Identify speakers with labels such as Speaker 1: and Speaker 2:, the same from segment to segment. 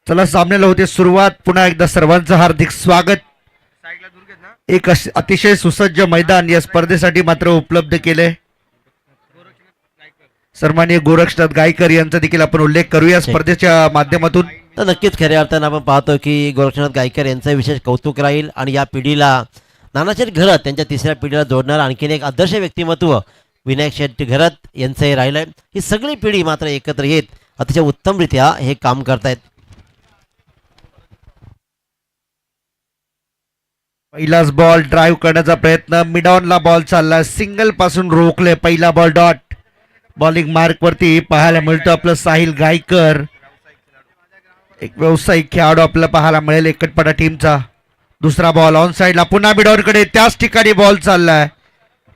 Speaker 1: चला सामन्याला होते सुरुवात. पुन्हा एकदा सर्वांचं हार्दिक स्वागत. एक अतिशय सुसज्ज मैदान या स्पर्धेसाठी मात्र उपलब्ध केले. सन्माननीय गोरक्षनाथ गायकर यांचा देखील आपण उल्लेख करूया स्पर्धेच्या माध्यमातून.
Speaker 2: तर नक्कीच खऱ्या अर्थानं आपण पाहतो की गोरक्षनाथ गायकर यांचं विशेष कौतुक राहील आणि या पिढीला नानाशेठ घरत त्यांच्या तिसऱ्या पिढीला जोडणारं आणखीन एक आदर्श व्यक्तिमत्व विनायक शेट्टी घरत यांचं हे राहिलं. ही सगळी पिढी मात्र एकत्र येत अतिशय उत्तमरित्या हे काम करतायत.
Speaker 1: पहिलाच बॉल ड्राईव्ह करण्याचा प्रयत्न, मिडॉनला बॉल चालला, सिंगल पासून रोखले. पहिला बॉल डॉट. बॉलिंग मार्क वरती पाहायला मिळतो आपलं साहिल गायकर. एक व्यावसायिक खेळाडू आपल्याला पाहायला मिळेल एकटपटा टीमचा. दुसरा बॉल ऑन साइडला, पुन्हा मिडॉनकडे, त्याच ठिकाणी बॉल चाललाय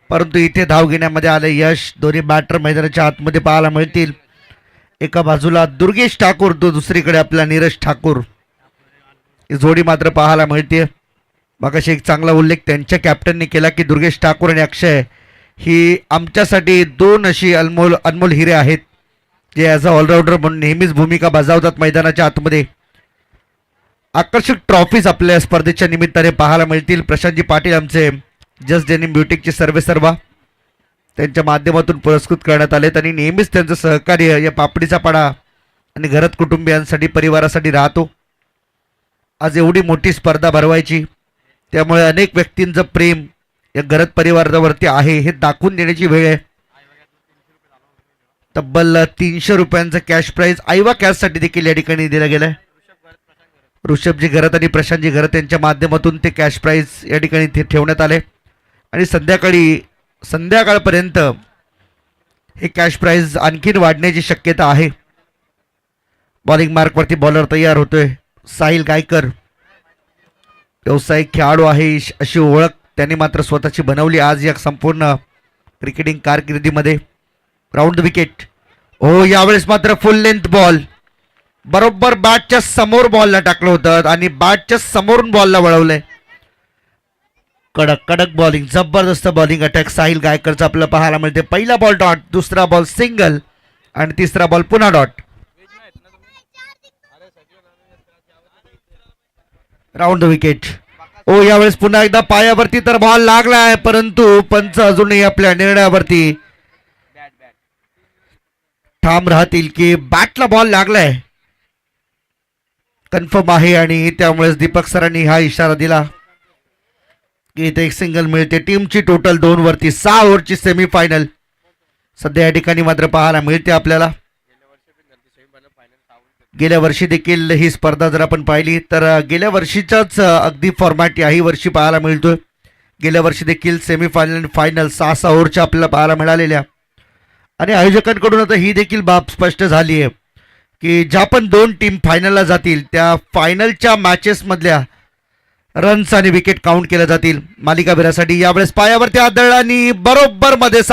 Speaker 1: परंतु इथे धाव घेण्यामध्ये आले यश. दोन्ही बॅटर मैदानाच्या आतमध्ये पाहायला मिळतील. एका बाजूला दुर्गेश ठाकूर, तो दुसरीकडे आपला नीरज ठाकूर. ही जोडी मात्र पाहायला मिळते. मगाशी एक चांगला उल्लेख त्यांच्या कॅप्टनने केला की दुर्गेश ठाकूर आणि अक्षय ही आमच्यासाठी दोन अशी अनमोल हिरे आहेत जे ॲज अ ऑलराऊंडर म्हणून नेहमीच भूमिका बजावतात मैदानाच्या आतमध्ये. आकर्षक ट्रॉफीज आपल्या स्पर्धेच्या निमित्ताने पाहायला मिळतील. प्रशांतजी पाटील आमचे जस्ट डेनिम ब्युटिकचे सर्वेसर्वा त्यांच्या माध्यमातून पुरस्कृत करण्यात आलेत आणि नेहमीच त्यांचं सहकार्य या पापडीचा पाडा आणि घरत कुटुंबियांसाठी परिवारासाठी राहतो. आज एवढी मोठी स्पर्धा भरवायची त्यामुळे अनेक व्यक्तींचं प्रेम या घरत परिवारावरती आहे हे दाखवून देण्याची वेळ आहे. तब्बल 300 रुपयांचं कॅश प्राईज आईवा कॅशसाठी देखील या ठिकाणी दिलं गेलं आहे. ऋषभजी घरत आणि प्रशांतजी घरत यांच्या माध्यमातून ते कॅश प्राईज या ठिकाणी ठेवण्यात आले आणि संध्याकाळपर्यंत हे कॅश प्राईज आणखीन वाढण्याची शक्यता आहे. बॉलिंग मार्कवरती बॉलर तयार होतोय साहिल गायकर. व्यावसायिक खेळाडू आहे अशी ओळख त्यांनी मात्र स्वतःची बनवली आज या संपूर्ण क्रिकेटिंग कारकिर्दीमध्ये. Round wicket. हो, यावेळेस मात्र फुल लेंथ बॉल बरोबर बॅटच्या समोर बॉलला टाकलं होतं आणि बॅटच्या समोरून बॉलला वळवलंय. कडक कडक बॉलिंग, जबरदस्त बॉलिंग अटॅक साहिल गायकरचा आपल्याला पाहायला मिळते. पहिला बॉल डॉट, दुसरा बॉल सिंगल आणि तिसरा बॉल पुन्हा डॉट. Round wicket. ओ, यावेळेस पुन्हा एकदा पायावरती तर बॉल लागलाय परंतु पंच अजूनही आपल्या निर्णयावरती ठाम राहतील की बॅटला बॉल लागलाय कन्फर्म आहे आणि त्यामुळेच दीपक सरांनी हा इशारा दिला की इथे एक सिंगल मिळते. टीमची टोटल 2 वरती 6 ओव्हरची सेमीफायनल सध्या या ठिकाणी मात्र पाहायला मिळते आपल्याला. गेल्या वर्षी देखील ही स्पर्धा जर आपण पाहिली तर गेल्या वर्षीचाच अगदी फॉर्मॅट याही वर्षी पाहायला मिळतोय. गेल्या वर्षी देखील सेमीफायनल आणि फायनल 6 ओव्हरच्या आपल्याला पाहायला मिळालेल्या आणि आयोजकांकडून आता ही देखील बाब स्पष्ट झाली आहे की ज्या पण 2 टीम फायनलला जातील त्या फायनलच्या मॅचेस मधल्या रन्स आणि विकेट काउंट केल्या जातील मालिकावीरासाठी. यावेळेस पायावरती आदळला आणि बरोबर मध्ये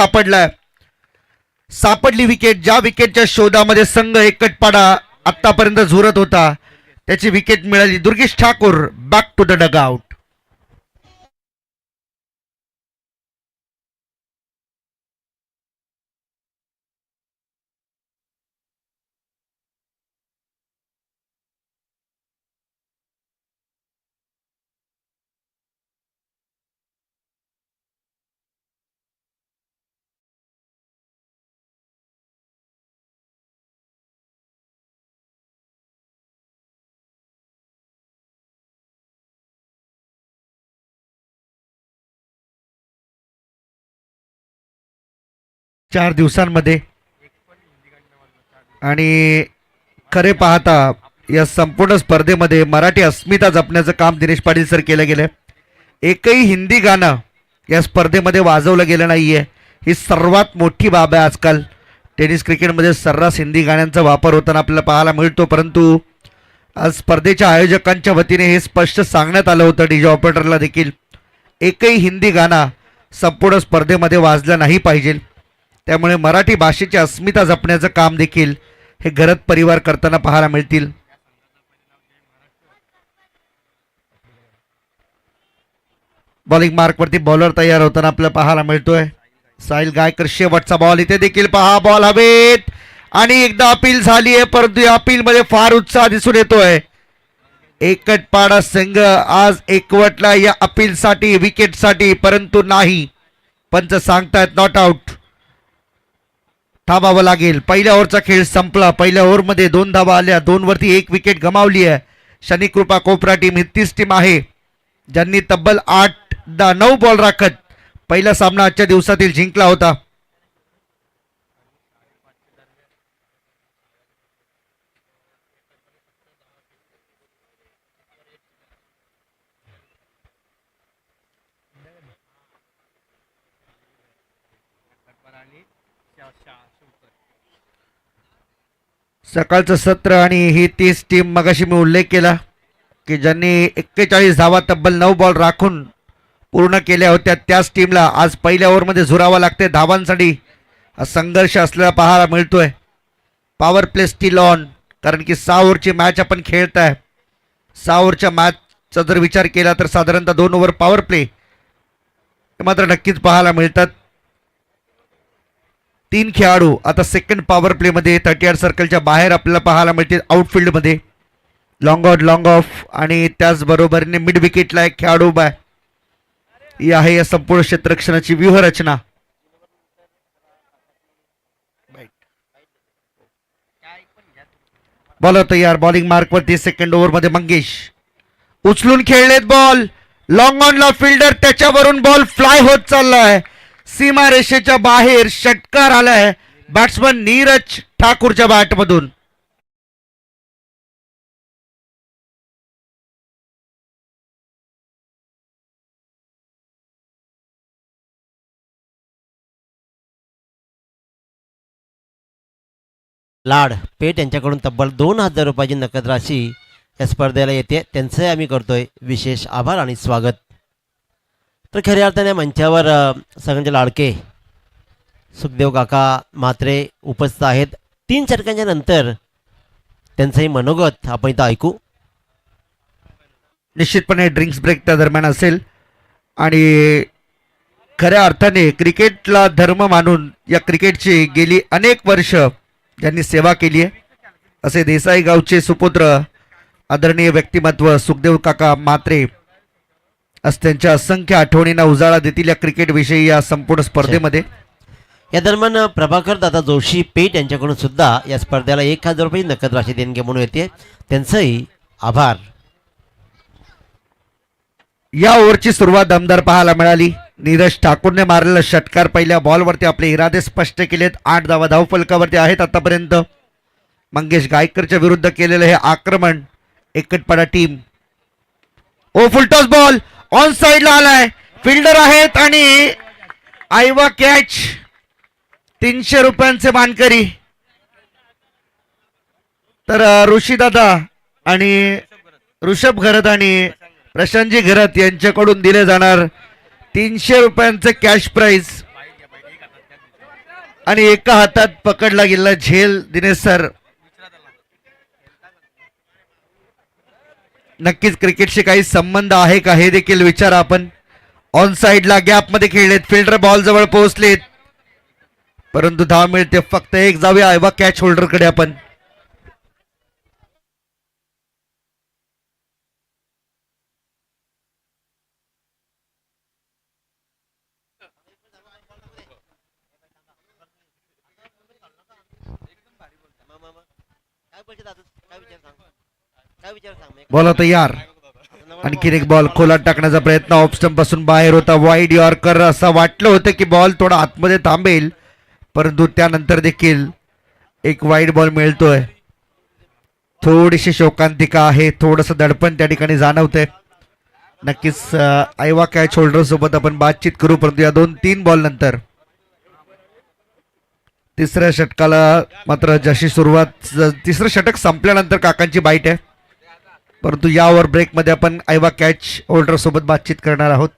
Speaker 1: सापडली विकेट. ज्या विकेटच्या शोधामध्ये संघ एकटपाडा आतापर्यंत झुरत होता त्याची विकेट मिळाली. Durgesh Thakur back to the dugout. चार दिवसांमध्ये आणि खरे पाहता या संपूर्ण स्पर्धेमध्ये मराठी अस्मिता जपण्याचं काम दिनेश पाटील सर केलं गेलं. एकही हिंदी गाणं या स्पर्धेमध्ये वाजवलं गेलं नाहीये. ही सर्वात मोठी बाब आहे. आजकाल टेनिस क्रिकेटमध्ये सर्रास हिंदी गाण्यांचा वापर होताना आपल्याला पाहायला मिळतो परंतु आज स्पर्धेच्या आयोजकांच्या वतीने हे स्पष्ट सांगण्यात आलं होतं डीजे ऑपरेटरला देखील एकही हिंदी गाणं संपूर्ण स्पर्धेमध्ये वाजलं नाही पाहिजे. त्यामुळे मराठी भाषेची अस्मिता जपण्याचं काम देखील हे घरत परिवार करताना पाहायला मिळतील. बॉलिंग मार्कवरती बॉलर तयार होताना आपल्याला पाहायला मिळतोय साहिल गायकर. शेवटचा बॉल इथे देखील पहा, बॉल हवेत आणि एकदा अपील झाली आहे परंतु या अपील मध्ये फार उत्साह दिसून येतोय. एकटपाडा संघ आज एकवटला या अपीलसाठी विकेटसाठी, परंतु नाही, पंच सांगतायत नॉट आउट, थांबावं लागेल. पहिल्या ओव्हरचा खेळ संपला. पहिल्या ओव्हरमध्ये 2 धावा आल्या, 2 वरती 1 विकेट गमावली आहे. शनिकृपा कोपरा टीम ही तीच टीम आहे ज्यांनी तब्बल 8-9 बॉल राखत पहिला सामना आजच्या दिवसातील जिंकला होता. सकाळचं सत्र आणि ही तीच टीम मगाशी मी उल्लेख केला की ज्यांनी 41 धावा तब्बल 9 बॉल राखून पूर्ण केल्या होत्या, त्याच टीमला आज पहिल्या ओव्हरमध्ये झुरावं लागते. धावांसाठी हा संघर्ष असलेला पाहायला मिळतोय. पॉवर प्ले स्टील ऑन, कारण की 6 ओव्हरची मॅच आपण खेळताय. 6 ओव्हरच्या मॅचचा जर विचार केला तर साधारणतः 2 ओव्हर पॉवर प्ले मात्र नक्कीच पाहायला मिळतात. 3 खेळाडू आता सेकंड पॉवर प्लेमध्ये 38 सर्कलच्या बाहेर आपल्याला पाहायला मिळतील. आउटफिल्डमध्ये लॉंग आउट, लॉंग ऑफ आणि त्याचबरोबरीने मिड विकेटला एक खेळाडू उभा आहे. ही आहे या संपूर्ण क्षेत्ररक्षणाची व्यूहरचना. बॉलर तयार. बॉलिंग मार्कवरती सेकंड ओव्हरमध्ये मंगेश उचलून खेळलेत बॉल. लॉंग ऑनला फिल्डर, त्याच्यावरून बॉल फ्लाय होत चाललाय. सीमा रेषेच्या बाहेर षटकार आलाय बॅट्समन नीरज ठाकूरच्या बॅटमधून.
Speaker 2: लाड पेठ यांच्याकडून तब्बल 2,000 रुपयाची नकद राशी या स्पर्धेला येते. त्यांचंही आम्ही करतोय विशेष आभार आणि स्वागत. तर खऱ्या अर्थाने मंचावर सगळ्यांचे लाडके सुखदेव काका म्हात्रे उपस्थित आहेत. 3 षटकांच्या नंतर त्यांचंही मनोगत आपण इथं ऐकू.
Speaker 1: निश्चितपणे ड्रिंक्स ब्रेक त्या दरम्यान असेल आणि खऱ्या अर्थाने क्रिकेटला धर्म मानून या क्रिकेटची गेली अनेक वर्ष ज्यांनी सेवा केली आहे असे देसाई गावचे सुपुत्र आदरणीय व्यक्तिमत्व सुखदेव काका म्हात्रे आज त्यांच्या असंख्य आठवणींना उजाळा देतील या क्रिकेटविषयी या संपूर्ण स्पर्धेमध्ये.
Speaker 2: या दरम्यान प्रभाकर दादा जोशी पेठ यांच्याकडून सुद्धा या स्पर्धेला 1,000 रुपये नकद राशी देणगी म्हणून येते. त्यांचंही आभार.
Speaker 1: या ओव्हरची सुरुवात दमदार पाहायला मिळाली. नीरज ठाकूरने मारलेला षटकार पहिल्या बॉलवरती आपले इरादे स्पष्ट केलेत. 8 धावा धावफलकावरती आहेत आतापर्यंत. मंगेश गायकरच्या विरुद्ध केलेलं हे आक्रमण एकटपाडा टीम. ओ फुलटॉस बॉल ऑन साइडला आलाय. फिल्डर आहेत आणि आयवा कॅच. 300 रुपयांचे मानकरी तर ऋषीदादा आणि ऋषभ घरत आणि प्रशांतजी घरत यांच्याकडून दिले जाणार 300 रुपयांचे कॅश प्राइज. आणि एका हातात पकडला गेला झेल. दिनेश सर, नक्कीच क्रिकेटशी काही संबंध आहे का हे देखील विचारा आपण. ऑन साइडला गॅपमध्ये खेळलेत. फिल्डर बॉल जवळ पोहोचलेत परंतु धाव मिळते फक्त एक. जाऊया आयवा कॅच होल्डरकडे आपण. बॉल तयार. आणखीन एक बॉल खोलात टाकण्याचा प्रयत्न ऑफ स्टंप पासून बाहेर होता. वाईड यॉर्कर असं वाटलं होतं की बॉल थोडा आतमध्ये थांबेल परंतु त्यानंतर देखील एक वाईड बॉल मिळतोय. थोडीशी शोकांतिका आहे. थोडंसं दडपण त्या ठिकाणी जाणवतंय. नक्कीच आयवा कॅच होल्डर सोबत आपण बातचीत करू परंतु या 2-3 बॉल नंतर तिसऱ्या षटकाला मात्र जशी सुरुवात, तिसरं षटक संपल्यानंतर काकांची बाईट आहे परंतु या ओव्हर ब्रेकमध्ये आपण आयवा कॅच होल्डर सोबत बातचीत करणार आहोत.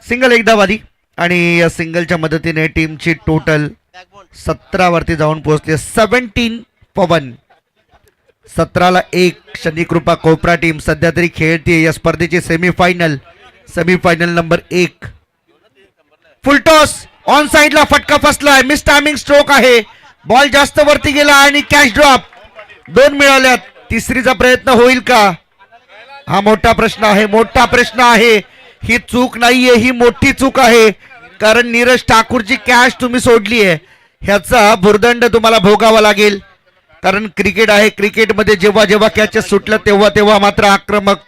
Speaker 1: सिंगल एकदा वाली आणि या सिंगलच्या मदतीने टीमची टोटल 17 वरती जाऊन पोहोचली. 17 for 1. 17ला 1. शनिकृपा कोपरा टीम सध्या तरी खेळते या स्पर्धेची सेमीफायनल नंबर 1. फुलटॉस ऑन साइडला फटका फसलाय. मिस टायमिंग स्ट्रोक आहे. बॉल जास्त वरती गेला आणि कॅच ड्रॉप. 2 मिळाल्यात. तिसरीचा प्रयत्न होईल का? हा मोठा प्रश्न आहे, मोठा प्रश्न आहे. ही चूक नाहीये, ही मोठी चूक आहे. कारण नीरज ठाकूरची कॅच तुम्ही सोडली आहे, ह्याचा भुर्दंड तुम्हाला भोगावा लागेल. कारण क्रिकेट आहे, क्रिकेटमध्ये जेव्हा जेव्हा कॅचेस सुटलं तेव्हा तेव्हा मात्र आक्रमक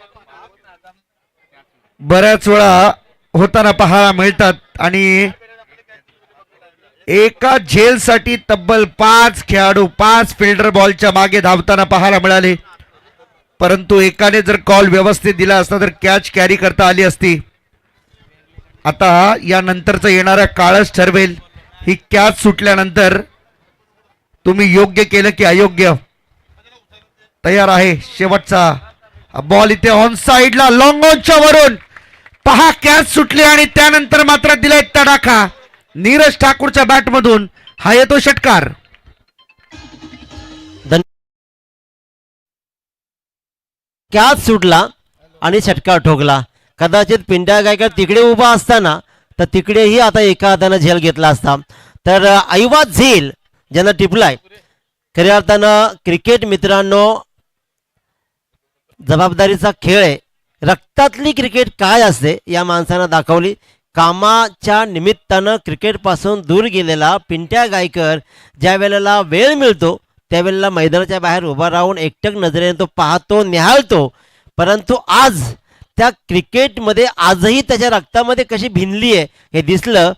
Speaker 1: बऱ्याच वेळा होताना पाहायला मिळतात. आणि एका झेलसाठी तब्बल 5 खेळाडू 5 फिल्डर बॉलच्या मागे धावताना पाहायला मिळाले. परंतु एकाने जर कॉल व्यवस्थित दिला असता तर कॅच कॅरी करता आली असती. आता यानंतरचं येणारा काळच ठरवेल. ही कॅच सुटल्यानंतर तुम्ही योग्य केलं की अयोग्य. तयार आहे शेवटचा बॉल इथे ऑन साइडला लॉंग ऑनच्या वरून पहा कॅच सुटली आणि त्यानंतर मात्र दिलाय तडाखा नीरज ठाकूरच्या बॅटमधून. हा येतो षटकार.
Speaker 2: कॅच सुटला आणि षटकार ठोकला. कदाचित पिंट्या गायकर तिकडे उभा असताना तर तिकडेही आता एका हातानं झेल घेतला असता. तर ऐवाज झेल ज्यांना टिपलाय. खऱ्या अर्थानं क्रिकेट मित्रांनो जबाबदारीचा खेळ आहे. रक्तातली क्रिकेट काय असते या माणसानं दाखवली. कामाच्या निमित्तानं क्रिकेटपासून दूर गेलेला पिंट्या गायकर ज्या वेळेला वेळ मिळतो त्यावेळेला मैदानाच्या बाहेर उभा राहून एकटक नजरेने तो पाहतो, निहाळतो. परंतु आज त्या क्रिकेटमध्ये आजही त्याच्या रक्तामध्ये कशी भिनली आहे हे दिसलं.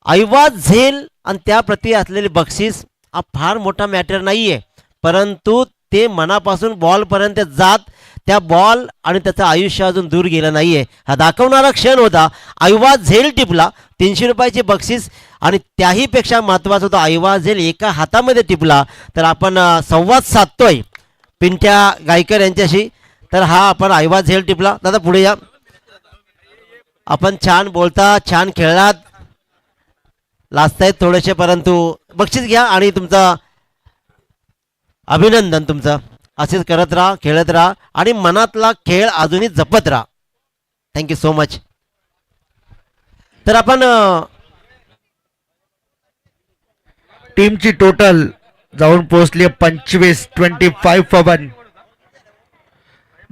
Speaker 2: ऐवाज झेल आणि त्याप्रती असलेली बक्षीस हा फार मोठा मॅटर नाही आहे, परंतु ते मनापासून बॉलपर्यंत जात त्या बॉल आणि त्याचं आयुष्य अजून दूर गेलं नाही आहे हा दाखवणारा क्षण होता. ऐवाज झेल टिपला, 300 रुपयाची बक्षीस आणि त्याहीपेक्षा महत्त्वाचं होतं ऐवाज झेल एका हातामध्ये टिपला. तर आपण संवाद साधतोय पिंट्या गायकर यांच्याशी. तर हा आपण ऐवाज झेल टिपला. दादा पुढे या. आपण छान बोलता, छान खेळलात, लाजतायत थोडेसे, परंतु बक्षीस घ्या आणि तुमचं अभिनंदन. तुमचं असेच करत राहा, खेळत राहा आणि मनातला खेळ अजूनही जपत राहा. Thank you so much. तर आपण
Speaker 1: टीमची टोटल जाऊन पोहोचली 25 फॉर 1.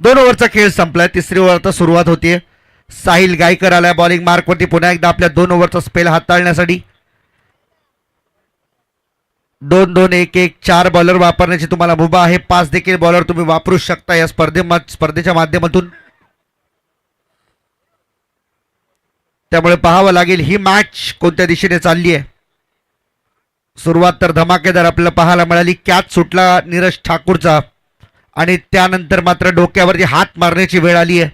Speaker 1: 2 ओव्हरचा खेळ संपलाय. तिसरी ओव्हर आता सुरुवात होतीये. साहिल गायकर आलाय बॉलिंग मार्कवरती पुन्हा एकदा आपल्या 2 ओव्हरचा स्पेल हाताळण्यासाठी. 2-2-1-1 4 बॉलर वापरण्याची तुम्हाला मुभा आहे. 5 देखील बॉलर तुम्ही वापरू शकता या स्पर्धेच्या माध्यमातून. त्यामुळे पाहावं लागेल ही मॅच कोणत्या दिशेने चालली आहे. सुरुवात तर धमाकेदार आपल्याला पाहायला मिळाली. कॅच सुटला नीरज ठाकूरचा आणि त्यानंतर मात्र डोक्यावरती हात मारण्याची वेळ आली आहे.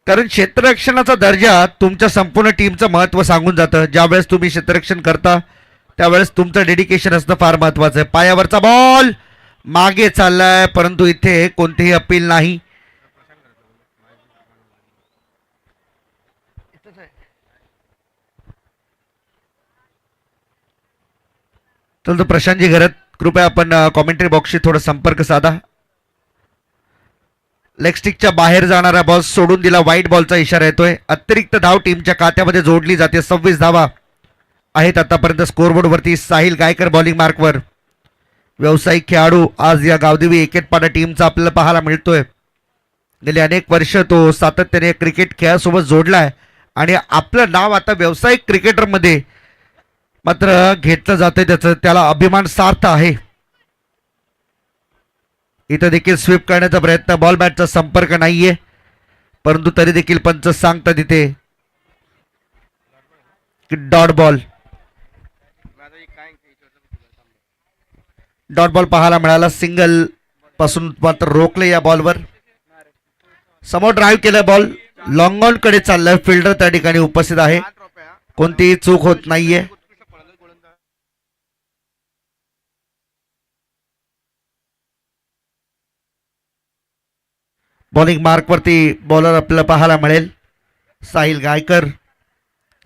Speaker 1: कारण क्षेत्ररक्षणाचा दर्जा तुमच्या संपूर्ण टीमचं महत्त्व सांगून जातं. ज्यावेळेस तुम्ही क्षेत्ररक्षण करता त्यावेळेस तुमचं डेडिकेशन असणं फार महत्त्वाचं आहे. पायावरचा बॉल मागे चाललाय, परंतु इथे कोणतेही अपील नाही. तर प्रशांतजी घरत कृपया आपण कॉमेंट्री बॉक्सशी थोडा संपर्क साधा. लेग स्टिकच्या बाहेर जाणारा बॉल सोडून दिला. व्हाईट बॉलचा इशारा येतोय. अतिरिक्त धाव टीमच्या खात्यामध्ये जोडली जाते. 26 धावा आहेत आतापर्यंत स्कोरबोर्डवरती. साहिल गायकर बॉलिंग मार्कवर. व्यावसायिक खेळाडू आज या गावदेवी एकेतपाडा टीमचा आपल्याला पाहायला मिळतोय. गेली अनेक वर्ष तो सातत्याने क्रिकेट खेळासोबत जोडलाय आणि आपलं नाव आता व्यावसायिक क्रिकेटरमध्ये मात्र घेतलं जातंय. त्याला अभिमान सार्थ आहे. इथं देखील स्वीप करण्याचा प्रयत्न. बॉल बॅटचा संपर्क नाहीये, परंतु तरी देखील पंच सांगतात तिथे डॉट बॉल. डॉट बॉल पाहायला मिळाला. सिंगल पासून मात्र रोखले या बॉलवर. समोर ड्राईव्ह केलं बॉल लॉंग ऑन कडे चाललाय. फिल्डर त्या ठिकाणी उपस्थित आहे. कोणतीही चूक होत नाहीये. बॉलिंग मार्कवरती बॉलर आपल्याला पाहायला मिळेल. साहिल गायकर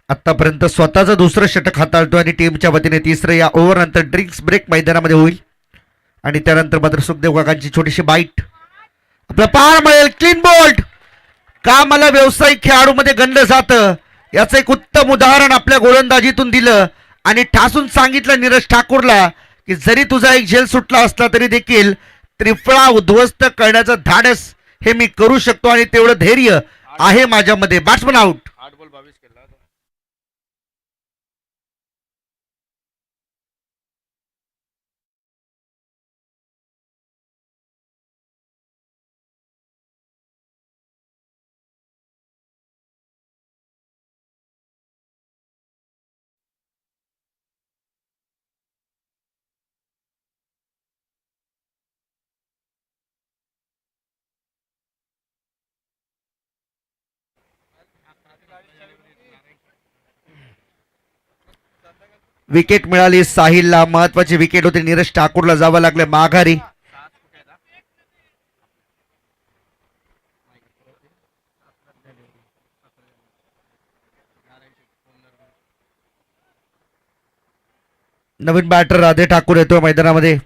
Speaker 1: आतापर्यंत स्वतःचं दुसरं षटक हाताळतो आणि टीमच्या वतीने तिसरं या ओव्हर नंतर ड्रिंक्स ब्रेक मैदानामध्ये होईल आणि त्यानंतर मात्र सुखदेव काकांची छोटीशी बाईट आपल्याला पाहायला मिळेल. क्लीन बोल्ड का मला व्यावसायिक खेळाडूमध्ये गणलं जातं याचं एक उत्तम उदाहरण आपल्या गोलंदाजीतून दिलं आणि ठासून सांगितलं नीरज ठाकूरला की जरी तुझा एक झेल सुटला असला तरी देखील त्रिफळा उद्ध्वस्त करण्याचं धाडस हे मी करू शकतो आणि तेवढं धैर्य आहे माझ्यामध्ये. Batsman out. विकेट मिळाली साहिलला. महत्वाची विकेट होती. नीरज ठाकूरला जावं लागलं माघारी. नवीन बॅटर राधे ठाकूर येतो मैदानामध्ये.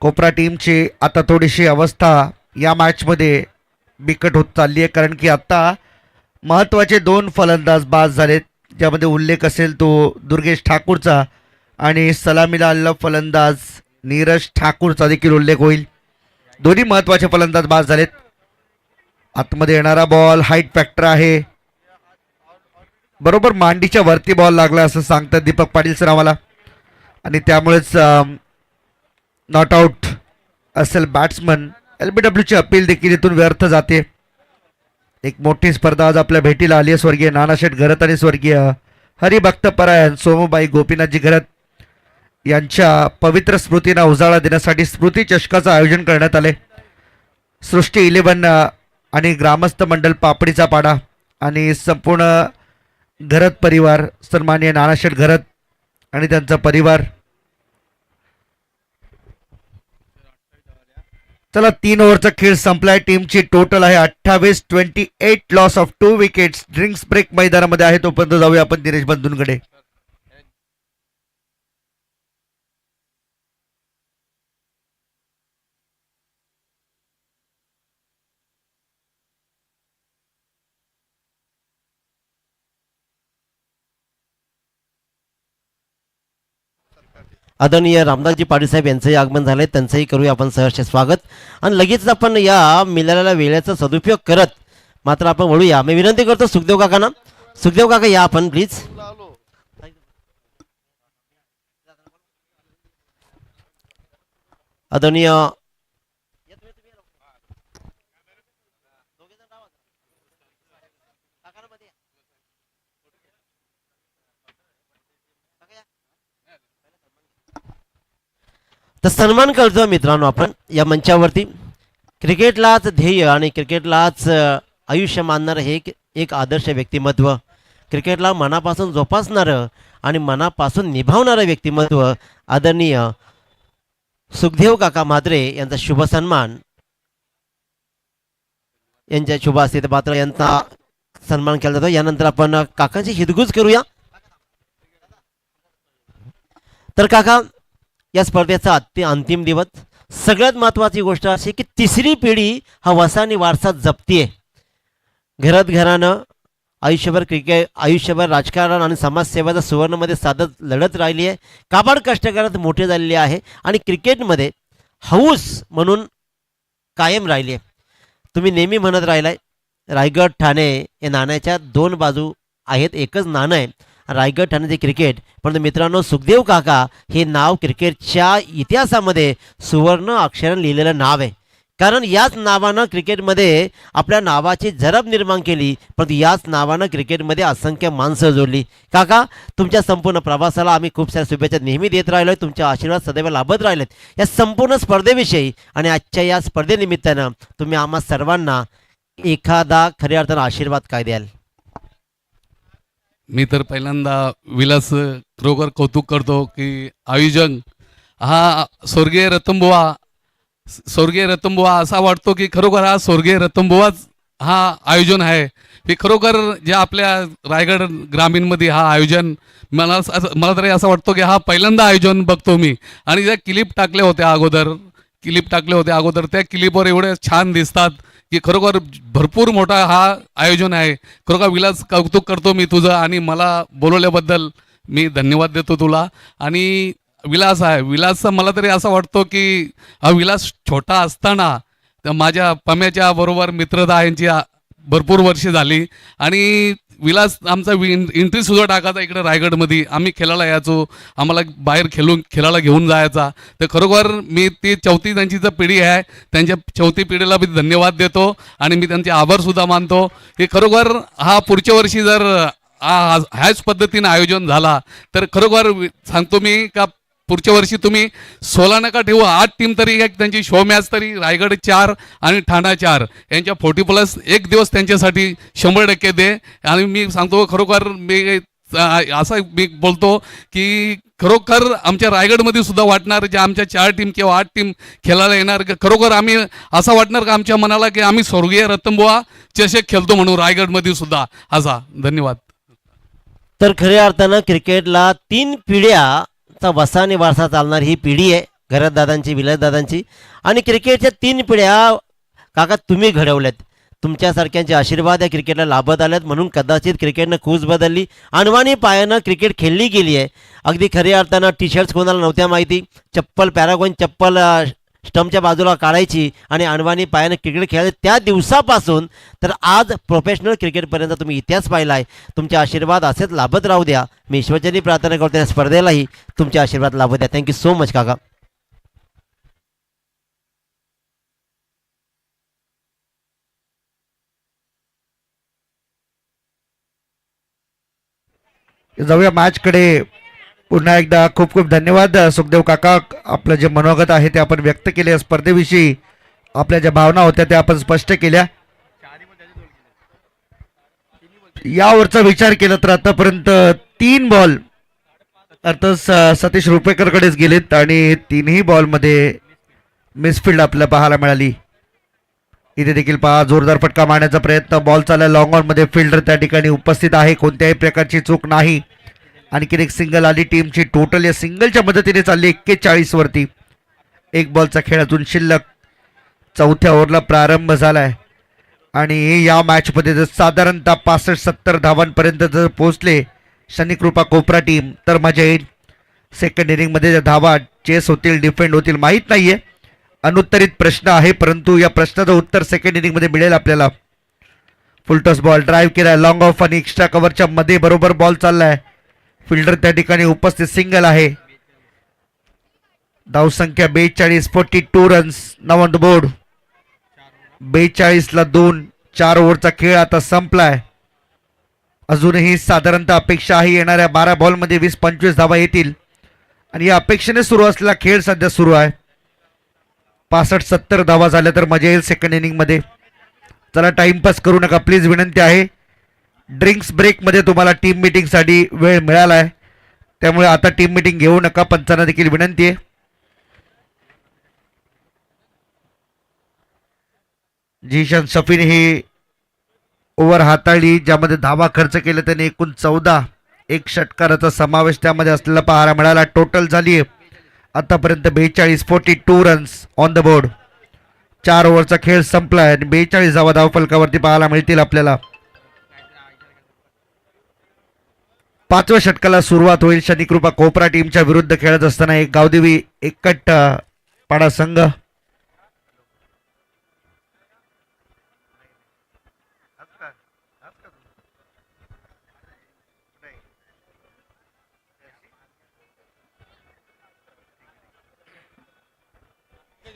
Speaker 1: कोपरा टीमची आता थोडीशी अवस्था या मॅच मध्ये बिकट होत चालली आहे, कारण की आता महत्वाचे दोन फलंदाज बाद झालेत, ज्यामध्ये उल्लेख असेल तो दुर्गेश ठाकूरचा आणि सलामीला आलेला फलंदाज नीरज ठाकूरचा देखील उल्लेख होईल. दोन्ही महत्वाचे फलंदाज बाद झालेत. आतमध्ये येणारा बॉल हाईट फॅक्टर आहे, बरोबर मांडीच्या वरती बॉल लागला असं सांगतात दीपक पाटील सर आम्हाला, आणि त्यामुळेच नॉट आउट असेल बॅट्समन. LBWची अपील देखील इथून व्यर्थ जाते. एक मोठी स्पर्धा आज आपल्या भेटीला आली आहे. स्वर्गीय नानाशेठ घरत आणि स्वर्गीय हरिभक्त परायण सोमबाई गोपीनाथजी घरत यांच्या पवित्र स्मृतींना उजाळा देण्यासाठी स्मृती चषकाचं आयोजन करण्यात आले. सृष्टी 11 आणि ग्रामस्थ मंडल पापडीचा पाडा आणि संपूर्ण घरत परिवार, सन्माननीय नानाशेठ घरत आणि त्यांचा परिवार. चला 3 ओव्हरचा खेळ संपलाय. टीमची टोटल आहे 28-28, loss of 2 wickets. Drinks break मैदानामध्ये आहे, तोपर्यंत जाऊया आपण दिनेश बंधूंकडे.
Speaker 2: आदरणीय रामदासजी पाटील साहेब यांचंही आगमन झालंय, त्यांचंही करूया आपण सहर्ष स्वागत. आणि लगेच आपण या मिळालेल्या वेळेचा सदुपयोग करत मात्र आपण वळूया. मी विनंती करतो सुखदेव काकांना, सुखदेव काका या आपण प्लीज. आदरणीय तर सन्मान करतो मित्रांनो आपण या मंचावरती. क्रिकेटलाच ध्येय आणि क्रिकेटलाच आयुष्य मानणारं हे एक आदर्श व्यक्तिमत्व, क्रिकेटला मनापासून जोपासणारं आणि मनापासून निभावणारं व्यक्तिमत्व आदरणीय सुखदेव काका म्हात्रे यांचा शुभ सन्मान, यांच्या शुभ असते पात्र यांचा सन्मान केला जातो. यानंतर आपण काकांची हितगुज करूया. तर काका, या स्पर्धेचा अंतिम दिवस, सगळ्यात महत्त्वाची गोष्ट अशी की तिसरी पिढी हा वसानी वारसा जपतीये. घरात घरानं आयुष्यभर आयुष्यभर राजकारण आणि समाजसेवेचा सुवर्णमध्ये साधत लढत राहिली आहे, काबाड कष्ट करत मोठे झालेले आहे आणि क्रिकेटमध्ये हौस म्हणून कायम राहिली आहे. तुम्ही नेहमी म्हणत राहिलाय रायगड ठाणे या नाण्याच्या 2 बाजू आहेत, एकच नाणं आहे रायगड ठाण्याचे क्रिकेट. परंतु मित्रांनो, सुखदेव काका हे नाव क्रिकेटच्या इतिहासामध्ये सुवर्ण अक्षराने लिहिलेलं नाव आहे. कारण याच नावानं क्रिकेटमध्ये आपल्या नावाची झडप निर्माण केली, परंतु याच नावानं क्रिकेटमध्ये असंख्य माणसं जोडली. काका, तुमच्या संपूर्ण प्रवासाला आम्ही खूप साऱ्या शुभेच्छा नेहमी देत राहिलो, तुमचे आशीर्वाद सदैव लाभत राहिलेत या संपूर्ण स्पर्धेविषयी. आणि आजच्या या स्पर्धेनिमित्तानं तुम्ही आम्हा सर्वांना एखादा खऱ्या अर्थानं आशीर्वाद काय द्याल?
Speaker 3: मी तर पहिल्यांदा विलास खरोखर कौतुक करतो की आयोजन हा स्वर्गीय रतनबुवा असा वाटतो की खरोखर हा स्वर्गीय रतनबुवाच हा आयोजन आहे. हे खरोखर जे आपल्या रायगड ग्रामीणमध्ये हा आयोजन मला तरी असं वाटतो की हा पहिल्यांदा आयोजन बघतो मी. आणि ज्या क्लिप टाकल्या होत्या अगोदर त्या क्लिपवर एवढे छान दिसतात की खरोखर भरपूर मोठा हा आयोजन आहे. खरोखर विलास कौतुक करतो मी तुझं, आणि मला बोलवल्याबद्दल मी धन्यवाद देतो तुला. आणि विलास आहे. विलासचा मला तरी असं वाटतो की हा विलास छोटा असताना त्या माझ्या पम्याच्या बरोबर मित्रता यांची भरपूर वर्षे झाली आणि विलास आमचा एंट्री सुद्धा टाकायचा इकडे रायगडमध्ये. आम्ही खेळायला यायचो, आम्हाला बाहेर खेळायला घेऊन जायचा. तर खरोखर मी ती चौथी त्यांची जर पिढी आहे, त्यांच्या चौथी पिढीला मी धन्यवाद देतो आणि मी त्यांचे आभारसुद्धा मानतो की खरोखर हा पुढच्या वर्षी जर ह्याच पद्धतीनं आयोजन झाला तर खरोखर सांगतो मी का पुढच्या वर्षी तुम्ही 16 नका ठेवू, 8 टीम तरी एक त्यांची शो मॅच तरी रायगड 4 आणि ठाणा 4 यांच्या 40+ एक दिवस त्यांच्यासाठी 100% दे. आणि मी सांगतो खरोखर मी असं मी बोलतो की खरोखर आमच्या रायगडमध्ये सुद्धा वाटणार जे आमच्या 4 टीम किंवा 8 टीम खेळायला येणार, खरोखर आम्ही असं वाटणार का आमच्या मनाला की आम्ही स्वर्गीय रतनबुवा चषक खेळतो म्हणून रायगडमध्ये सुद्धा असा. धन्यवाद.
Speaker 2: तर खऱ्या अर्थानं क्रिकेटला 3 पिढ्याचा वसा आणि वारसा चालणार ही पिढी आहे घरतदादांची, विलासदादांची. आणि क्रिकेटच्या 3 पिढ्या काका तुम्ही घडवल्यात. तुमच्यासारख्यांचे आशीर्वाद या क्रिकेटला लाभत आल्यात म्हणून कदाचित क्रिकेटनं खूस बदलली. अनवाणी पायानं क्रिकेट खेळली गेली आहे. अगदी खऱ्या अर्थानं टी शर्ट्स कोणाला नव्हत्या माहिती, चप्पल पॅरागॉन चप्पल स्टंपच्या बाजूला काढायची आणि अनवाणी पायानं क्रिकेट खेळायचं. त्या दिवसापासून तर आज प्रोफेशनल क्रिकेटपर्यंत तुम्ही इतिहास पाहिला आहे. तुमचे आशीर्वाद असेच लाभत राहू द्या. मी ईश्वरचरणी प्रार्थना करतो या स्पर्धेलाही तुमचे आशीर्वाद लाभू द्या. थँक्यू सो मच काका.
Speaker 1: जाऊया मॅचकडे. पुन्हा एकदा खूप खूप धन्यवाद सुखदेव काका. आपलं जे मनोगत आहे ते आपण व्यक्त केले, स्पर्धेविषयी आपल्या ज्या भावना होत्या त्या आपण स्पष्ट केल्या. यावरचा विचार केला तर आतापर्यंत 3 बॉल अर्थात सतीश रुपेकरकडेच गेलेत आणि 3ही बॉलमध्ये मिसफिल्ड आपल्याला पाहायला मिळाली. इथे देखील पहा जोरदार फटका मारण्याचा प्रयत्न, बॉल चालला लॉंग ऑन मध्ये, फिल्डर त्या ठिकाणी उपस्थित आहे, कोणत्याही प्रकारची चूक नाही. आणखीन एक सिंगल आली टीमची. टोटल या सिंगलच्या मदतीने चालली 41 वरती. 1 बॉलचा खेळ अजून शिल्लक. 4थ्या ओव्हरला प्रारंभ झालाय आणि या मॅचमध्ये जर साधारणतः 65-70 धावांपर्यंत जर पोहोचले शनिकृपा कोपरा टीम तर मजा येईल. सेकंड इनिंगमध्ये ज्या धावा चेस होतील, डिफेंड होतील माहीत नाहीये. अनुत्तरित प्रश्न आहे, परंतु या प्रश्नाचं उत्तर सेकंड इनिंगमध्ये मिळेल आपल्याला. फुलटॉस बॉल ड्राईव्ह केलाय लॉंग ऑफ आणि एक्स्ट्रा कव्हरच्या मध्ये बरोबर बॉल चाललाय. फिल्डर त्या ठिकाणी उपस्थित, सिंगल आहे. धावसंख्या 42, 42 रन्स नाव ऑन द बोर्ड. 42ला 2. 4 ओव्हरचा खेळ आता संपलाय. अजूनही साधारणतः अपेक्षा आहे येणाऱ्या 12 बॉलमध्ये 20-25 धावा येतील आणि या अपेक्षेने सुरू असलेला खेळ सध्या सुरू आहे. 65-70 धावा झाल्या तर मजा येईल सेकंड इनिंगमध्ये. चला टाइमपास करू नका प्लीज, विनंती आहे. ड्रिंक्स ब्रेकमध्ये तुम्हाला टीम मीटिंगसाठी वेळ मिळाला आहे, त्यामुळे आता टीम मीटिंग घेऊ नका. पंचांना देखील विनंती आहे. जीशन शफीने ही ओव्हर हाताळली ज्यामध्ये धावा खर्च केले त्याने एकूण 14. 1 षटकाराचा समावेश त्यामध्ये असलेला पाहायला मिळाला. टोटल झाली आहे आतापर्यंत 42, 42 रन्स ऑन द बोर्ड. 4 ओव्हरचा खेळ संपला आहे आणि 42 धावा धावफलकावरती पाहायला मिळतील आपल्याला. 5व्या षटकाला सुरुवात होईल. शनिकृपा कोपरा टीमच्या विरुद्ध खेळत असताना एक गावदेवी एकट पाडा संघ.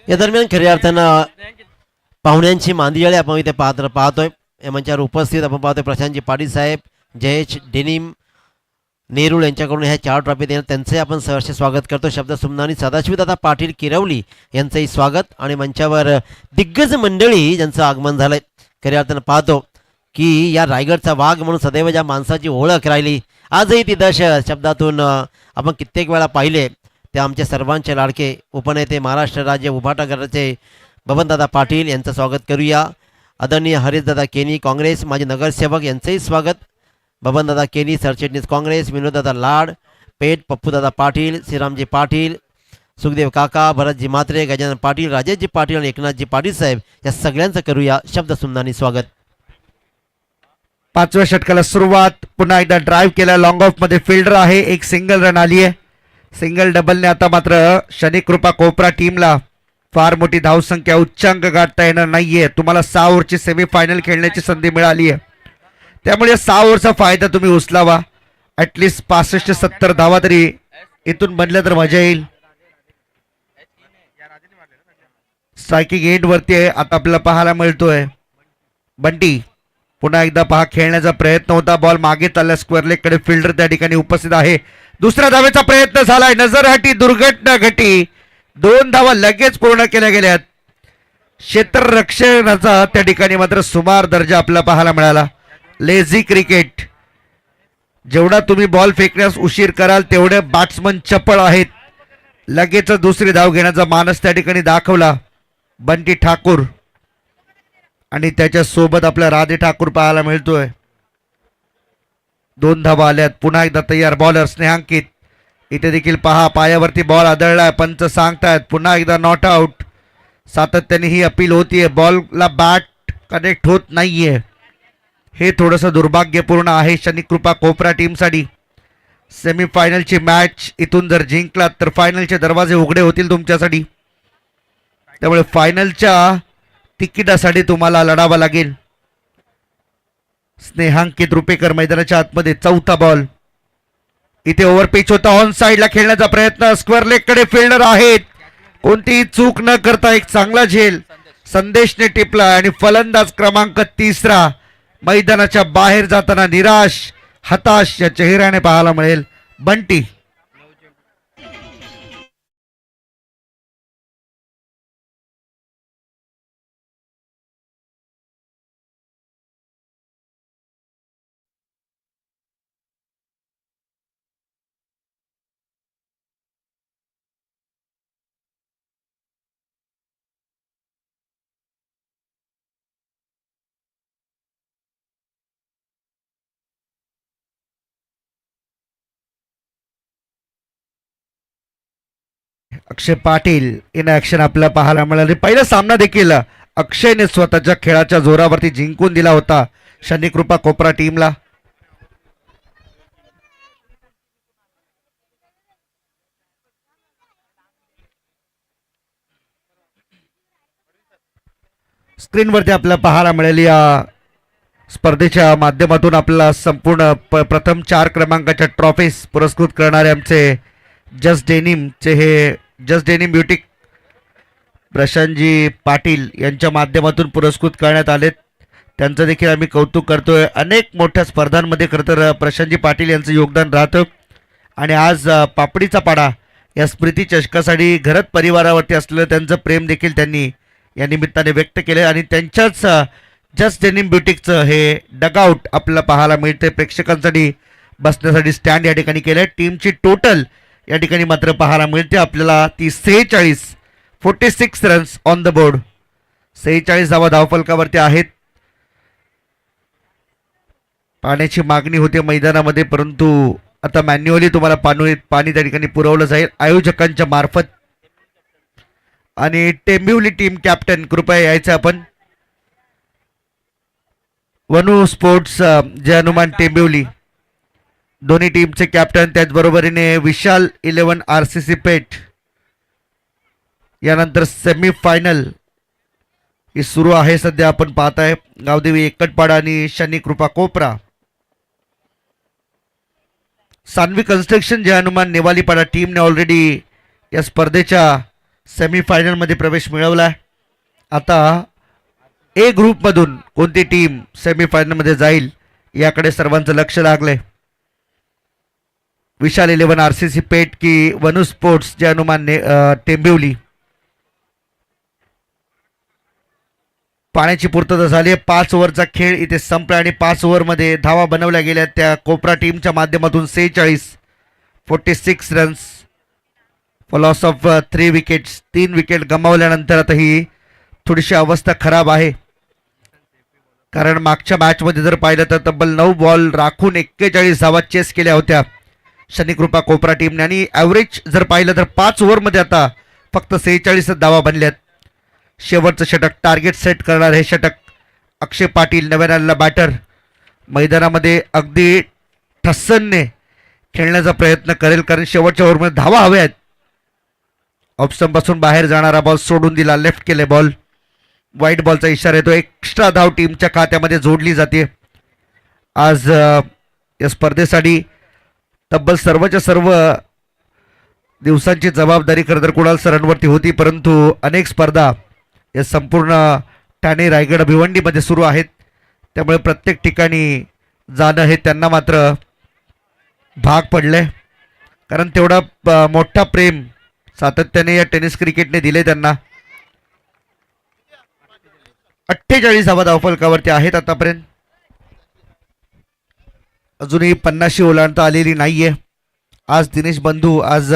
Speaker 2: या दरम्यान खऱ्या अर्थानं पाहुण्यांची मांदियाळी आपण इथे पाहतोय. या मंचावर उपस्थित आपण पाहतोय प्रशांतजी पाटील साहेब, जयेश डेनिम, नेरूळ यांच्याकडून ह्या 4 ट्रॉफी देण्यात त्यांचे आपण सहर्ष स्वागत करतो. शब्द सुमनानी सदाशिवदादा पाटील किरवली यांचंही स्वागत आणि मंचावर दिग्गज मंडळी ज्यांचं आगमन झालंय. खऱ्या अर्थानं पाहतो की या रायगडचा वाघ म्हणून सदैव ज्या माणसाची ओळख राहिली आजही ती दश शब्दातून आपण कित्येक वेळा पाहिले. ते आमचे सर्वांचे लाडके उपनेते महाराष्ट्र राज्य उभाटा गटाचे बबनदादा पाटील यांचं स्वागत करूया. आदरणीय हरीशदादा केनी काँग्रेस माजी नगरसेवक यांचंही स्वागत. बबनदादा केनी सरचिटणीस काँग्रेस, विनोददादा लाड पेठ, पप्पूदादा पाटील, श्रीरामजी पाटील, सुखदेव काका, भरतजी म्हात्रे, गजानन पाटील, राजेशजी पाटील आणि एकनाथजी पाटील साहेब या सगळ्यांचं करूया शब्द सुमनानी स्वागत.
Speaker 1: 5व्या षटकाला सुरुवात. पुन्हा एकदा ड्राईव्ह केला लॉंग ऑफ मध्ये, फिल्डर आहे, एक सिंगल रन आली आहे. सिंगल डबलने आता मात्र शनिकृपा कोपरा टीमला फार मोठी धावसंख्या उच्चांक गाठता येणार नाहीये. तुम्हाला 6 ओव्हरची सेमीफायनल खेळण्याची संधी मिळाली आहे, त्यामुळे 6 ओव्हरचा फायदा तुम्ही उचलावा. ऍटलिस्ट 65-70 धावा तरी इथून बनल्या तर मजा येईल. स्ट्रायकिंग एंड वरती आहे आता आपल्याला पाहायला मिळतोय बंटी. पुन्हा एकदा पहा खेळण्याचा प्रयत्न होता, बॉल मागे चालला स्क्वेअर लेग कडे. फिल्डर त्या ठिकाणी उपस्थित आहे. दुसऱ्या धावेचा प्रयत्न झालाय, नजरहाटी दुर्घटना घटी. 2 धावा लगेच पूर्ण केल्या गेल्यात. क्षेत्ररक्षणाचा त्या ठिकाणी मात्र सुमार दर्जा आपल्याला पाहायला मिळाला. लेझी क्रिकेट, जेवढा तुम्ही बॉल फेकण्यास उशीर कराल तेवढे बॅट्समन चपळ आहेत. लगेच दुसरी धाव घेण्याचा मानस त्या ठिकाणी दाखवला बंटी ठाकूर आणि त्याच्या सोबत आपला राधे ठाकूर पाहायला मिळतोय. 2 धावा आल्यात. पुन्हा एकदा तयार बॉलर स्नेहांकित. इथे देखील पहा पायावरती बॉल आदळलाय, पंच सांगतायत पुन्हा एकदा नॉट आउट. सातत्याने ही अपील होतीये, बॉलला बॅट कनेक्ट होत नाहीये. हे थोडंसं दुर्भाग्यपूर्ण आहे शनिकृपा कोपरा टीमसाठी. सेमीफायनलची मॅच इथून जर जिंकलात तर फायनलचे दरवाजे उघडे होतील तुमच्यासाठी. त्यामुळे फायनलच्या तिकिटासाठी तुम्हाला लढावं लागेल. स्नेहांकित रुपेकर मैदानाच्या आतमध्ये. चौथा बॉल. इथे ओव्हरपिच होता, ऑन साइडला खेळण्याचा प्रयत्न. स्क्वेअर लेग कडे फिल्डर आहेत, कोणतीही चूक न करता एक चांगला झेल संदेशने टिपला आणि फलंदाज क्रमांक 3 मैदानाच्या बाहेर जाताना निराश हताश या चेहऱ्याने पाहायला मिळेल बंटी. अक्षय पाटील इन ऍक्शन आपल्याला पाहायला मिळाले. पहिला सामना देखील अक्षयने स्वतःच्या खेळाच्या जोरावरती जिंकून दिला होता शनिकृपा कोपरा टीमला. स्क्रीनवरती आपल्याला पाहायला मिळेल या स्पर्धेच्या माध्यमातून आपल्याला संपूर्ण प्रथम 4 क्रमांकाच्या ट्रॉफीज पुरस्कृत करणारे आमचे जस्ट डेनिमचे हे just denim butyric Prashantji Patil यांच्या माध्यमातून पुरस्कृत करण्यात आलेत. त्यांचं देखील आम्ही कौतुक करतोय. अनेक मोठ्या स्पर्धांमध्ये खरं तर प्रशांतजी पाटील यांचं योगदान राहतं आणि आज पापडीचा पाडा या स्मृती चषकासाठी घरत परिवारावरती असलेलं त्यांचं प्रेम देखील त्यांनी या निमित्ताने व्यक्त केले आणि त्यांच्याच जस्ट डेनिम ब्युटिकचं हे डगआउट आपल्याला पाहायला मिळते. प्रेक्षकांसाठी बसण्यासाठी स्टँड या ठिकाणी केलं आहे. टीमची टोटल या ठिकाणी मात्र पाहायला मिळते आपल्याला ती 46 रन्स ऑन द बोर्ड. 46 धावा धावफलकावरती आहेत. पाण्याची मागणी होते मैदानामध्ये, परंतु आता मॅन्युअली तुम्हाला पाणी त्या ठिकाणी पुरवलं जाईल आयोजकांच्या मार्फत. आणि टेंबिवली टीम कॅप्टन कृपया यायचं आपण. वनू स्पोर्ट्स जय हनुमान टेंबिवली दोन्ही टीमचे कॅप्टन, त्याचबरोबरीने विशाल 11 RCC पेठ. यानंतर सेमीफायनल ही सुरू आहे सध्या आपण पाहताय. गावदेवी एकटपाडा आणि शनिकृपा कोपरा. सान्वी कन्स्ट्रक्शन जय हनुमान नेवालीपाडा टीमने ऑलरेडी या स्पर्धेच्या सेमीफायनलमध्ये प्रवेश मिळवला. आता ए ग्रुपमधून कोणती टीम सेमीफायनलमध्ये जाईल याकडे सर्वांचं लक्ष लागलंय. विशाल 11 RCC पेठ की वनू स्पोर्ट्स जय हनुमान टेंबिवली. पाण्याची पूर्तता झाली आहे. 5 ओव्हरचा खेळ इथे संपला आणि 5 ओव्हरमध्ये धावा बनवल्या गेल्या त्या कोपरा टीमच्या माध्यमातून. 46 runs for loss of 3 wickets. 3 wicket गमावल्यानंतर आता ही थोडीशी अवस्था खराब आहे, कारण मागच्या मॅचमध्ये जर पाहिलं तर तब्बल 9 बॉल राखून 41 धावा चेस केल्या होत्या शनिकृपा कोपरा टीमने आणि ॲव्हरेज जर पाहिलं तर 5 ओव्हरमध्ये आता फक्त 46 धावा बनल्यात. शेवटचं षटक टार्गेट सेट करणार हे षटक अक्षय पाटील नव्याने आलेला बॅटर मैदानामध्ये अगदी ठस्सनने खेळण्याचा प्रयत्न करेल, कारण शेवटच्या ओव्हरमध्ये धावा हव्या आहेत. ऑप्शन पासून बाहेर जाणारा बॉल सोडून दिला, लेफ्ट केले बॉल. व्हाईट बॉलचा इशारा येतो. एक्स्ट्रा धाव टीमच्या खात्यामध्ये जोडली जाते. आज या स्पर्धेसाठी तब्बल सर्वच्या सर्व दिवसांची जबाबदारी खरं तर कुणाल सरांवरती होती, परंतु अनेक स्पर्धा या संपूर्ण ठाणे रायगड भिवंडीमध्ये सुरू आहेत, त्यामुळे प्रत्येक ठिकाणी जाणं हे त्यांना मात्र भाग पडले, कारण तेवढा मोठा प्रेम सातत्याने या टेनिस क्रिकेटने दिले त्यांना. 48 धावा धावफलकावरती आहेत आतापर्यंत. अजूनही 50 ओलांडता आलेली नाहीये. आज दिनेश बंधू आज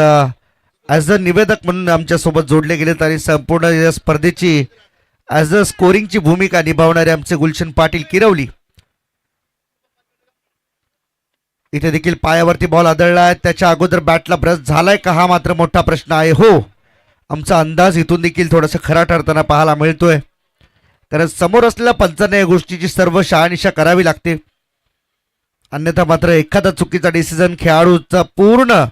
Speaker 1: ॲज अ निवेदक म्हणून आमच्यासोबत जोडले गेलेत आणि संपूर्ण या स्पर्धेची ॲज अ स्कोरिंगची भूमिका निभावणारे आमचे गुलशन पाटील किरवली. इथे देखील पायावरती बॉल आदळलाय. त्याच्या अगोदर बॅटला ब्रश झालाय का, हा मात्र मोठा प्रश्न आहे. हो, आमचा अंदाज इथून देखील थोडासा खरा ठरताना पाहायला मिळतोय, कारण समोर असलेल्या पंचांना या गोष्टीची सर्व शहानिशा करावी लागते. अन्यथा मात्र एखादा चुकीचा डिसिजन खेळाडूचा पूर्ण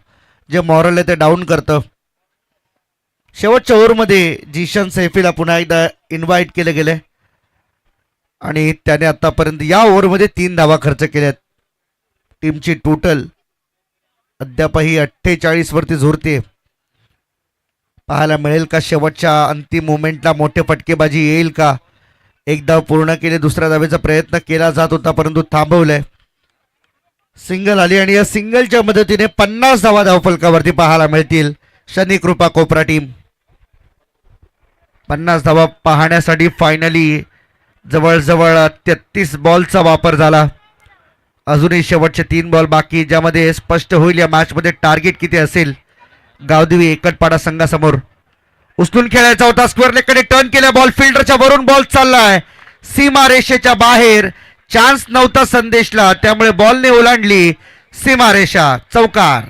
Speaker 1: जे मॉरल आहे ते डाऊन करतं. शेवटच्या ओव्हरमध्ये जिशन सैफीला पुन्हा एकदा इन्व्हाइट केले गेले आणि त्याने आतापर्यंत या ओव्हरमध्ये 3 धावा खर्च केल्यात. टीमची टोटल अद्यापही 48 वरती झुरते. पाहायला मिळेल का शेवटच्या अंतिम मोमेंटला मोठे फटकेबाजी येईल का. एक धाव पूर्ण केले, दुसऱ्या धावेचा प्रयत्न केला जात होता परंतु थांबवलंय. सिंगल आली आणि या सिंगलच्या मदतीने 50 धावा धावफलकावरती पाहायला मिळतील शनी कृपा कोपरा टीम. 50 धावा पाहण्यासाठी फायनली जवळजवळ 33 बॉलचा वापर झाला. अजूनही शेवटचे 3 बॉल बाकी, ज्यामध्ये स्पष्ट होईल या मॅचमध्ये टार्गेट किती असेल. गावदेवी एकटपाडा संघासमोर उचलून खेळायचा होता. स्क्वेअर लेगकडे टर्न केला बॉल, फिल्डरच्या वरून बॉल चाललाय सीमा रेषेच्या बाहेर. चान्स नव्हता संदेशला, त्यामुळे बॉलने ओलांडली सीमारेषा. चौकार.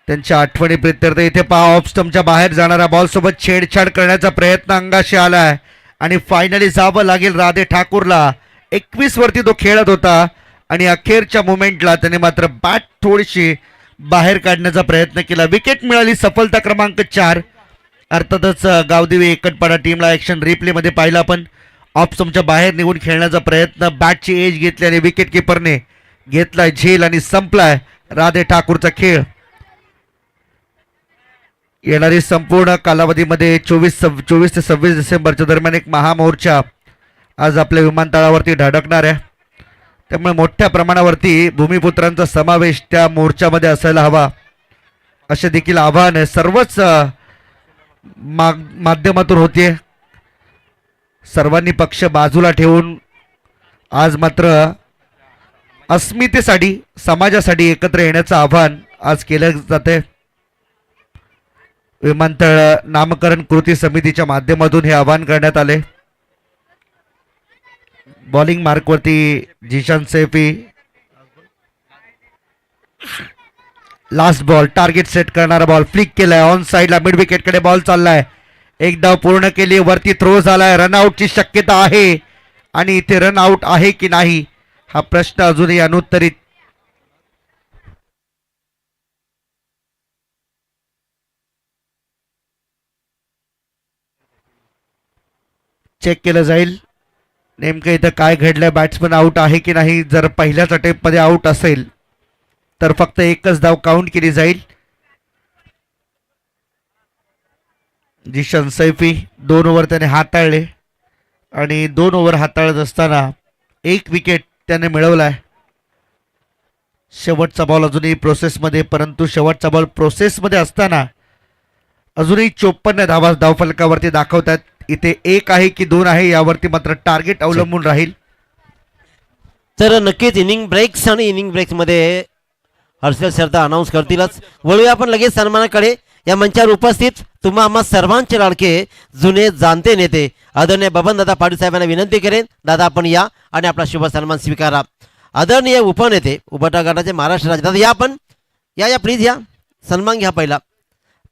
Speaker 1: त्यांच्या आठवणी प्रित्यर्थ इथे पहा, ऑफ स्टंपच्या बाहेर जाणारा बॉल सोबत छेडछाड करण्याचा प्रयत्न अंगाशी आलाय आणि फायनली जावं लागेल राधे ठाकूरला. 21 वरती तो खेळत होता आणि अखेरच्या मोमेंटला त्याने मात्र बॅट थोडीशी बाहेर काढण्याचा प्रयत्न केला. विकेट मिळाली. सफलता क्रमांक 4. अर्थातच गावदेवी एकटपाडा टीमला ॲक्शन रिप्लेमध्ये पाहिला, पण ऑफ स्टंपच्या बाहेर निघून खेळण्याचा प्रयत्न, बॅटची एज घेतली आणि विकेट किपरने घेतलाय झेल आणि संपलाय राधे ठाकूरचा खेळ. येणारी संपूर्ण कालावधीमध्ये 24 ते 26 डिसेंबरच्या दरम्यान एक महामोर्चा आज आपल्या विमानतळावरती धडकणार आहे, त्यामुळे मोठ्या प्रमाणावरती भूमिपुत्रांचा समावेश त्या मोर्चामध्ये असायला हवा असे देखील आवाहन आहे सर्वच माध्यमातून होते. सर्वांनी पक्ष बाजूला ठेवून आज मात्र अस्मितेसाठी, समाजासाठी एकत्र येण्याचं आवाहन आज केलं जाते. विमानतळ नामकरण कृती समितीच्या माध्यमातून हे आवाहन करण्यात आले. बॉलिंग मार्कवरती Zeeshan Saifi. Last ball, target set करणारा बॉल, फ्लिक केलाय ऑन साइडला, मिड विकेटकडे बॉल चाललाय. एक धाव पूर्ण केली, वरती थ्रो झालाय. रनआउटची शक्यता आहे आणि इथे रन आउट आहे की नाही हा प्रश्न अजूनही अनुत्तरित. चेक केलं जाईल नेमकं इथं काय घडलंय. बॅट्समन आउट आहे की नाही. जर पहिल्याच अटेम्प्टमध्ये आउट असेल तर फक्त एकच धाव काउंट केली जाईल. जिशन सैफी 2 ओव्हर त्याने हाताळले आणि 2 ओव्हर हाताळत असताना 1 विकेट त्याने मिळवलाय. शेवटचा बॉल अजूनही प्रोसेसमध्ये, परंतु शेवटचा बॉल प्रोसेसमध्ये असताना अजूनही 54 धावा धावफलकावरती दाखवतात. इथे 1 आहे की 2 आहे यावरती मात्र टार्गेट अवलंबून राहील.
Speaker 2: तर नक्कीच इनिंग ब्रेक्स आणि इनिंग ब्रेक्समध्ये हर्षल सरदा अनाऊन्स करतीलच. वळूया आपण लगेच सन्मानाकडे. या मंचावर उपस्थित तुम्हा आम्हा सर्वांचे लाडके जुने जाणते नेते आदरणीय बबनदादा पाटील साहेबांना विनंती करेन, दादा आपण या आणि आपला शुभ सन्मान स्वीकारा. आदरणीय उपनेते उबटा गटाचे महाराष्ट्र राज्य, दादा या आपण, या प्लीज या, सन्मान घ्या पहिला.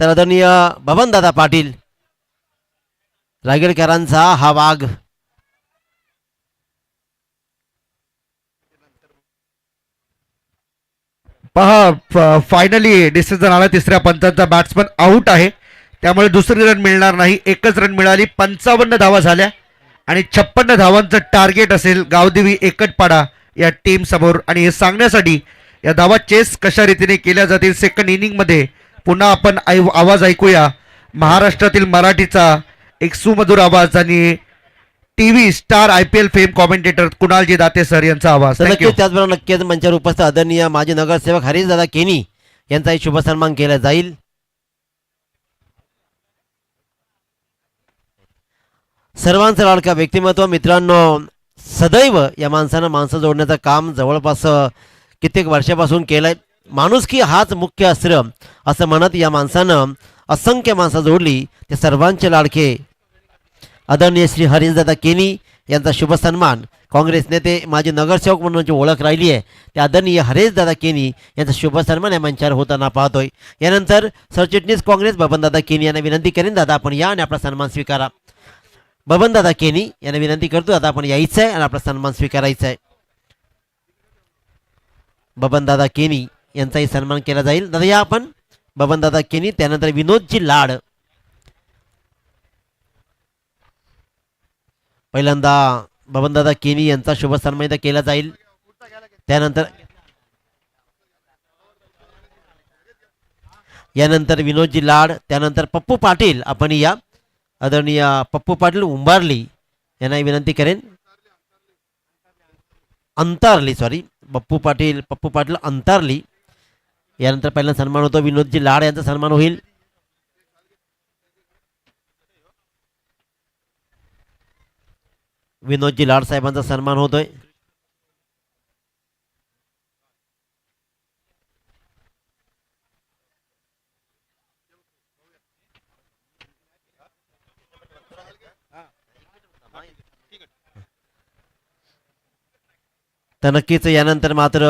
Speaker 2: तर आदरणीय बबनदादा पाटील रायगडकरांचा हा वाघ.
Speaker 1: पहा फायनली डिसिजन आला. तिसऱ्या पंचांचा बॅट्समन आऊट आहे, त्यामुळे दुसरी रन मिळणार नाही. एकच रन मिळाली. 55 धावा झाल्या आणि 56 धावांचं टार्गेट असेल गावदेवी एकटपाडा या टीम समोर. आणि हे सांगण्यासाठी या धावा चेस कशा रीतीने केल्या जातील सेकंड इनिंग मध्ये पुन्हा आपण आवाज ऐकूया. महाराष्ट्रातील मराठीचा एक सुमधुर आवाज आणि TV star IPL fame commentator कुणालजी Date sir यांचा आवाज.
Speaker 2: तर
Speaker 1: Thank you.
Speaker 2: नक्कीच त्याचबरोबर नक्कीच मंचावर उपस्थित आदरणीय माजी नगरसेवक हरीशदादा केनी यांचाही शुभ सन्मान केला जाईल. सर्वांचं लाडका व्यक्तिमत्व मित्रांनो, सदैव या माणसानं माणसं जोडण्याचं काम जवळपास कित्येक वर्षापासून केलंय. माणुसकी हाच मुख्य अस्त्र असं म्हणत या माणसानं असंख्य माणसं जोडली. ते सर्वांचे लाडके आदरणीय श्री हरीशदादा केनी यांचा शुभ सन्मान, काँग्रेस नेते माजी नगरसेवक म्हणून जी ओळख राहिली आहे ते आदरणीय हरीशदादा केनी यांचा शुभ सन्मान या मंचावर होताना पाहतोय. यानंतर सरचिटणीस काँग्रेस बबनदादा केनी यांना विनंती करेन, दादा आपण या आणि आपला सन्मान स्वीकारा. बबनदादा केनी यांना विनंती करतो, दादा आपण यायचं आहे आणि आपला सन्मान स्वीकारायचा आहे. बबनदादा केनी यांचाही सन्मान केला जाईल. दादा या आपण, बबनदादा केनी. त्यानंतर विनोदजी लाड. पहिल्यांदा बबनदादा केनी यांचा शुभ सन्मान इथं केला जाईल. यानंतर विनोदजी लाड, त्यानंतर पप्पू पाटील. आपण या आदरणीय पप्पू पाटील उंबारली यांना विनंती करेन. अंतारली, सॉरी, पप्पू पाटील अंतारली. यानंतर पहिला सन्मान होतो विनोदजी लाड यांचा सन्मान होईल. विनोदजी लाड साहेबांचा सन्मान होतोय. तर नक्कीच यानंतर मात्र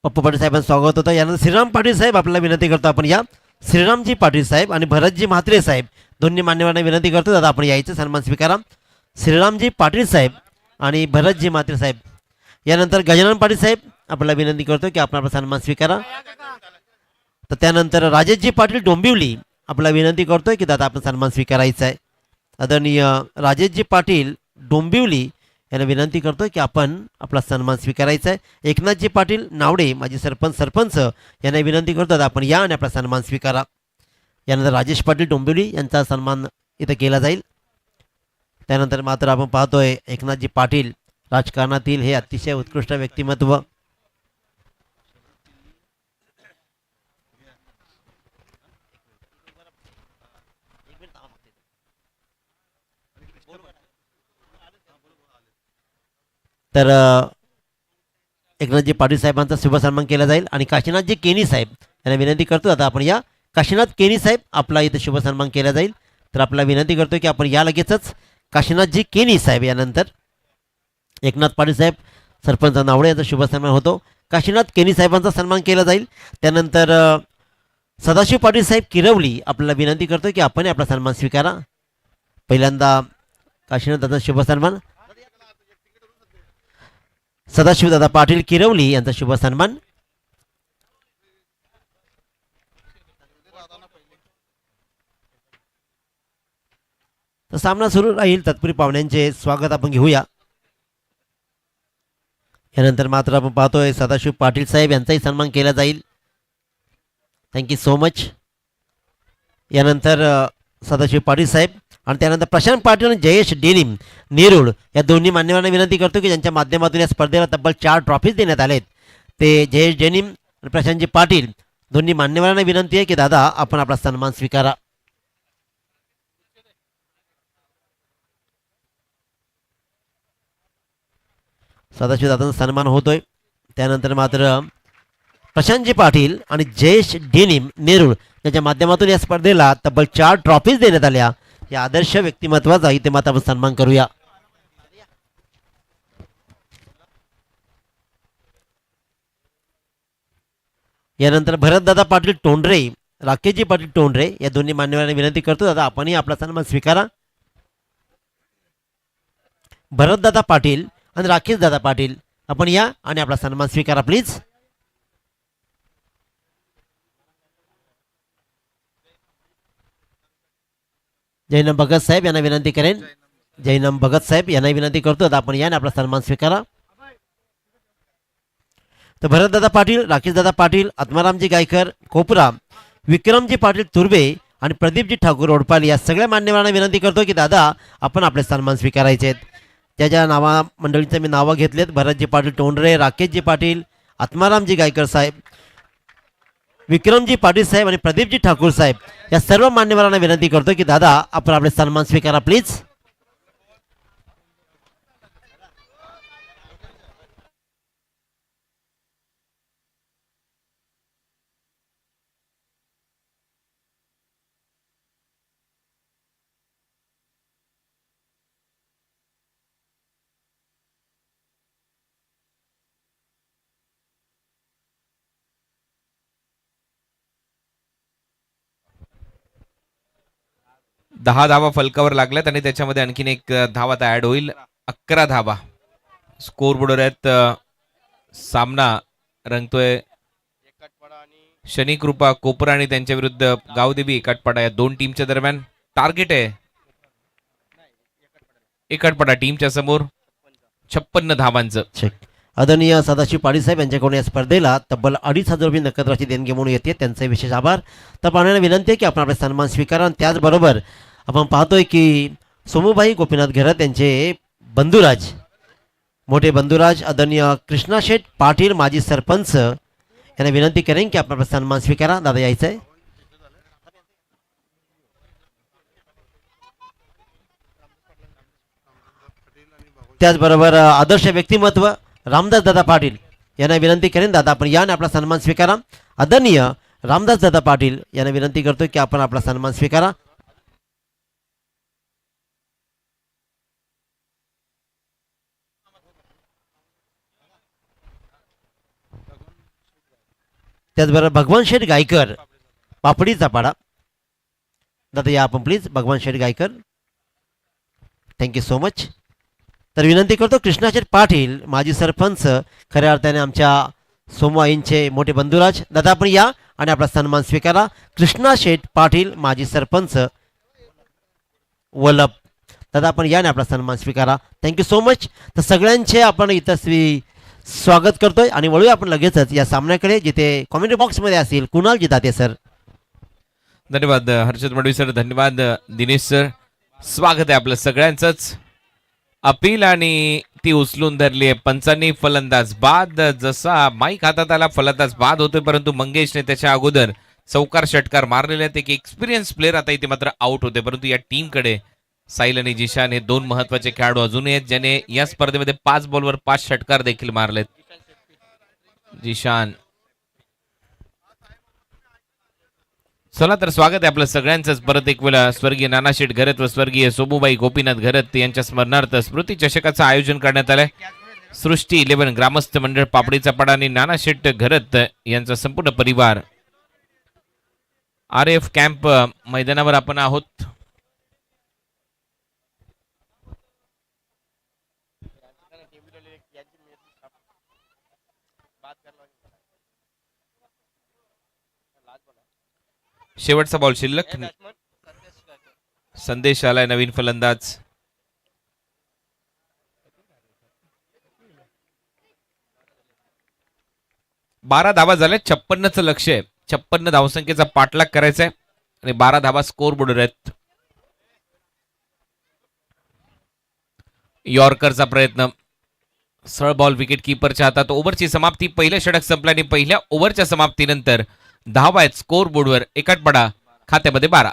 Speaker 2: पप्पू पाटील साहेबांचं स्वागत होतं. यानंतर श्रीराम पाटील साहेब आपल्याला विनंती करतो, आपण या. श्रीरामजी पाटील साहेब आणि भरतजी म्हात्रे साहेब दोन्ही मान्यवरांना विनंती करतो, दादा आपण यायचं, सन्मान स्वीकारा. श्रीरामजी पाटील साहेब आणि भरतजी म्हात्रे साहेब. यानंतर गजानन पाटील साहेब आपल्याला विनंती करतो की आपण आपला सन्मान स्वीकारा. तर त्यानंतर राजेशजी पाटील डोंबिवली आपल्याला विनंती करतोय की दादा आपण सन्मान स्वीकारायचा आहे. आदरणीय राजेशजी पाटील डोंबिवली यांना विनंती करतोय की आपण आपला सन्मान स्वीकारायचा आहे. एकनाथजी पाटील नावडे माजी सरपंच यांना विनंती करतो, दादा आपण या आणि आपला सन्मान स्वीकारा. यानंतर राजेश पाटील डोंबिवली यांचा सन्मान इथं केला जाईल. त्यानंतर मात्र आपण पाहतोय एकनाथजी पाटील राजकारणातील हे अतिशय उत्कृष्ट व्यक्तिमत्व. तर एकनाथजी पाटील साहेबांचा शुभ सन्मान केला जाईल. आणि काशीनाथजी केनी साहेब यांना विनंती करतो, आता आपण या. काशीनाथ केनी साहेब आपला इथं शुभ सन्मान केला जाईल. तर आपल्याला विनंती करतो की आपण या लगेचच. काशीनाथजी केनी साहेब, यानंतर एकनाथ पाटील साहेब सरपंच नावडे यांचा शुभ सन्मान होतो. काशीनाथ केनी साहेबांचा सन्मान केला जाईल. त्यानंतर सदाशिव पाटील साहेब किरवली आपल्याला विनंती करतो की आपण आपला सन्मान स्वीकारा. पहिल्यांदा काशीनाथ दादा शुभ सन्मान. सदाशिवदादा पाटील किरवली यांचा शुभ सन्मान. तर सामना सुरू राहील. तत्पूर्वी पाहुण्यांचे स्वागत आपण घेऊया. यानंतर मात्र आपण पाहतोय सदाशिव पाटील साहेब यांचाही सन्मान केला जाईल. Thank you so much. यानंतर सदाशिव पाटील साहेब आणि त्यानंतर प्रशांत पाटील आणि जयेश डेनिम नेरूळ या दोन्ही मान्यवरांना विनंती करतो की ज्यांच्या माध्यमातून या स्पर्धेला तब्बल 4 ट्रॉफीज देण्यात आलेत ते जयेश डेनिम आणि प्रशांतजी पाटील दोन्ही मान्यवरांना विनंती आहे की दादा आपण आपला सन्मान स्वीकारा. सदाशिव दादांचा सन्मान होतोय. त्यानंतर मात्र प्रशांतजी पाटील आणि जयेश डेनिम नेरूळ यांच्या माध्यमातून या स्पर्धेला तब्बल 4 ट्रॉफीज देण्यात आल्या. या आदर्श व्यक्तिमत्वाचा इथे मात्र आपण सन्मान करूया. यानंतर भरतदादा पाटील टोंडरे, राकेशजी पाटील टोंडरे या दोन्ही मान्यवरांना विनंती करतो, दादा आपणही आपला सन्मान स्वीकारा. भरतदादा पाटील आणि राकेश दादा पाटील आपण या आणि आपला सन्मान स्वीकारा प्लीज. जैनम भगत साहेब यांना विनंती करेन. जैनम भगत साहेब यांना विनंती करतो, दादा आपण या आणि आपला सन्मान स्वीकारा. तर भरतदादा पाटील, राकेशदादा पाटील, आत्मारामजी गायकर कोपरा, विक्रमजी पाटील तुर्बे आणि प्रदीपजी ठाकूर ओडपाल या सगळ्या मान्यवरांना विनंती करतो की दादा आपण आपले सन्मान स्वीकारायचे आहेत. ज्या ज्या नावा मंडळींचे मी नावं घेतलेत, भरतजी पाटील टोंडरे, राकेशजी पाटील, आत्मारामजी गायकर साहेब, विक्रमजी पाटील साहेब आणि प्रदीपजी ठाकूर साहेब या सर्व मान्यवरांना विनंती करतो की दादा आपण आपले सन्मान स्वीकारा प्लीज.
Speaker 4: दहा धावा फलकावर लागल्यात आणि त्याच्यामध्ये आणखीन एक धावा आता ऍड होईल. 11 धावा स्कोर बोर्डवर आहेत. सामना रंगतोय शनिकृपा कोपरा आणि त्यांच्या विरुद्ध गावदेवी एकटपाडा या दोन टीमच्या दरम्यान. टार्गेट आहे एकटपाडा टीमच्या समोर 56 धावांचं.
Speaker 2: आदरणीय सदाशिव पाटील साहेब यांच्याकडून या स्पर्धेला तब्बल 2,500 रुपये नकद राशी देणगी म्हणून येते, त्यांचे विशेष आभार. तर पाहुण्यांना विनंती आहे की आपण आपले सन्मान स्वीकारा. त्याचबरोबर आपण पाहतोय की सोमूबाई गोपीनाथ घरत यांचे बंधुराज, मोठे बंधुराज आदरणीय कृष्णा शेठ पाटील माजी सरपंच यांना विनंती करेन की आपण आपला सन्मान स्वीकारा. दादा यायचं आहे. त्याचबरोबर आदर्श व्यक्तिमत्व रामदास दादा पाटील यांना विनंती करेन, दादा आपण या आणि आपला सन्मान स्वीकारा. आदरणीय रामदास दादा पाटील यांना विनंती करतो की आपण आपला सन्मान स्वीकारा. त्याचबरोबर भगवान शेठ गायकर पापडीचा पाडा, दादा या आपण प्लीज. भगवान शेठ गायकर, थँक्यू सो मच. तर विनंती करतो कृष्णा शेठ पाटील माजी सरपंच, खऱ्या अर्थाने आमच्या सोमू आईंचे मोठे बंधुराज, दादा आपण या आणि आपला सन्मान स्वीकारा. कृष्णा शेठ पाटील माजी सरपंच वलप, दादा आपण या आणि आपला सन्मान स्वीकारा. Thank you so much. तर सगळ्यांचे आपण इथं स्वागत करतोय आणि वळूया आपण लगेचच या सामन्याकडे, जिथे कॉमेंट्री बॉक्समध्ये असेल कुणाल जिताते सर.
Speaker 4: धन्यवाद हर्षद मडवी सर, धन्यवाद दिनेश सर. स्वागत आहे आपलं सगळ्यांचंच. अपील आणि ती उचलून धरली आहे पंचांनी. फलंदाज बाद, जसा माईक हातात आला फलंदाज बाद होतोय, परंतु मंगेशने त्याच्या अगोदर चौकार षटकार मारलेले आहेत. एक एक्सपिरियन्स प्लेअर आता इथे मात्र आउट होते, परंतु या टीमकडे साहिल आणि जिशान हे दोन महत्वाचे खेळाडू अजूनही आहेत, ज्याने या स्पर्धेमध्ये 5 बॉलवर 5 षटकार देखील मारलेत. जिशान, चला तर स्वागत आहे आपलं सगळ्यांचंच परत एक वेळा. स्वर्गीय नानाशेठ घरत व स्वर्गीय सोमूबाई गोपीनाथ घरत यांच्या स्मरणार्थ स्मृती चषकाचं आयोजन करण्यात आलंय. सृष्टी 11 ग्रामस्थ मंडळ पापडीचा पाडा आणि नानाशेठ घरत यांचा संपूर्ण परिवार RF कॅम्प मैदानावर आपण आहोत. शेवटचा बॉल शिल्लक. संदेश आलाय नवीन फलंदाज. बारा धावा झाल्या. 56चं लक्ष आहे. 56 धावसंख्येचा पाठलाग करायचा आहे आणि 12 धावा स्कोर बोर्डवर आहेत. यॉर्करचा प्रयत्न, सरळ बॉल विकेट कीपरच्या हातात. ओव्हरची समाप्ती. पहिलं षटक संपलं आणि पहिल्या ओव्हरच्या समाप्तीनंतर धावा आहेत स्कोर बोर्डवर. एकटपाडा खात्यामध्ये 12.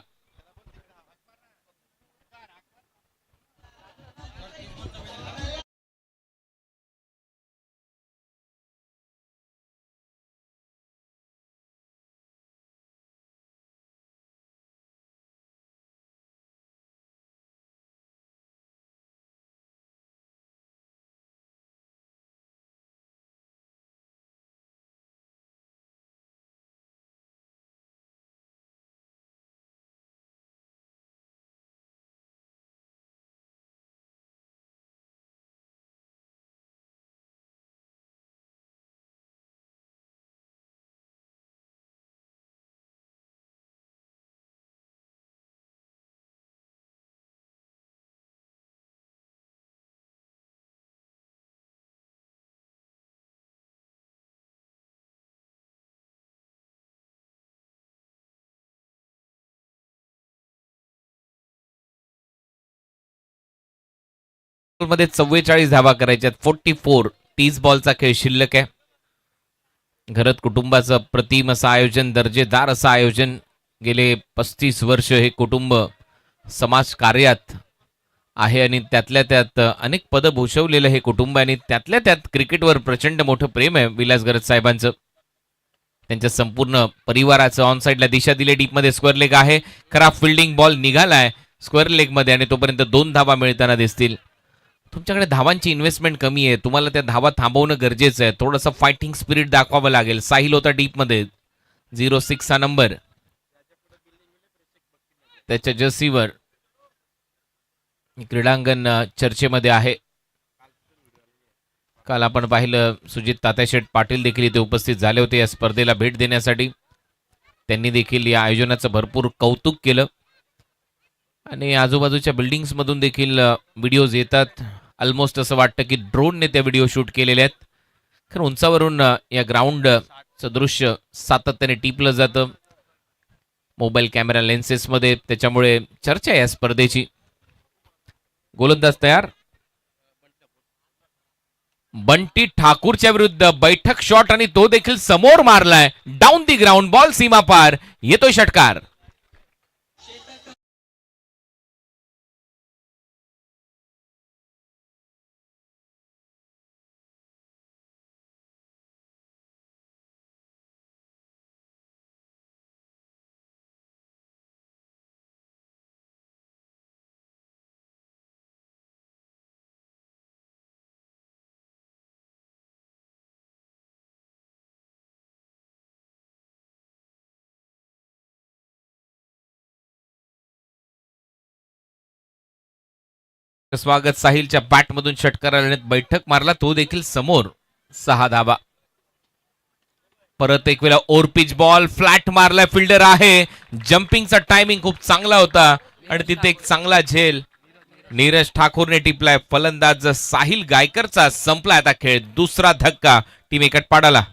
Speaker 4: मध्ये 44 धावा करायच्यात. 44 30 बॉलचा खेळ शिल्लक आहे. घरत कुटुंबाचं प्रतिम असं आयोजन, दर्जेदार असं आयोजन. गेले 35 वर्ष हे कुटुंब समाज कार्यात आहे आणि त्यातल्या त्यात अनेक पदं भूषवलेलं हे कुटुंब आणि त्यातल्या त्यात क्रिकेटवर प्रचंड मोठं प्रेम आहे विलास घरत साहेबांचं. त्यांच्या संपूर्ण परिवाराचं ऑन साईडला दिशा दिली. डीपमध्ये स्क्वेअर लेग आहे. खराब फिल्डिंग, बॉल निघालाय स्क्वेअर लेग मध्ये आणि तोपर्यंत 2 धावा मिळताना दिसतील. तुमच्याकडे धावांची इन्व्हेस्टमेंट कमी आहे, तुम्हाला त्या धावा थांबवणं गरजेचं आहे. थोडंसं फायटिंग स्पिरिट दाखवावं लागेल. साहिल होता डीपमध्ये, 06 हा नंबर त्याच्या जर्सीवर. क्रीडांगण चर्चेमध्ये आहे. काल आपण पाहिलं सुजित तात्याशेठ पाटील देखील इथे उपस्थित झाले होते या स्पर्धेला भेट देण्यासाठी. त्यांनी देखील या आयोजनाचं भरपूर कौतुक केलं आणि आजूबाजूच्या बिल्डिंग्स मधून देखील व्हिडिओज येतात. ऑलमोस्ट असं वाटतं की ड्रोनने त्या व्हिडिओ शूट केलेले आहेत. कारण उंचावरून या ग्राउंडचं दृश्य सातत्याने टिपलं जातं मोबाईल कॅमेरा लेन्सेसमध्ये. त्याच्यामुळे चर्चा आहे या स्पर्धेची. गोलंदाज तयार. बंटी ठाकूरच्या विरुद्ध बैठक शॉट आणि तो देखील समोर मारलाय. डाऊन दी ग्राउंड, बॉल सीमा पार, येतोय षटकार. स्वागत. साहिलच्या बॅटमधून षटकार आल्याने बैठक मारला, तो देखील समोर. 6 धावा. परत एक वेळा ओव्हरपिच बॉल फ्लॅट मारलाय. फिल्डर आहे. जम्पिंगचा टायमिंग खूप चांगला होता आणि तिथे एक चांगला झेल नीरज ठाकूरने टिपलाय. फलंदाज साहिल गायकरचा संपलाय आता खेळ. दुसरा धक्का टीम एकट पाडाला.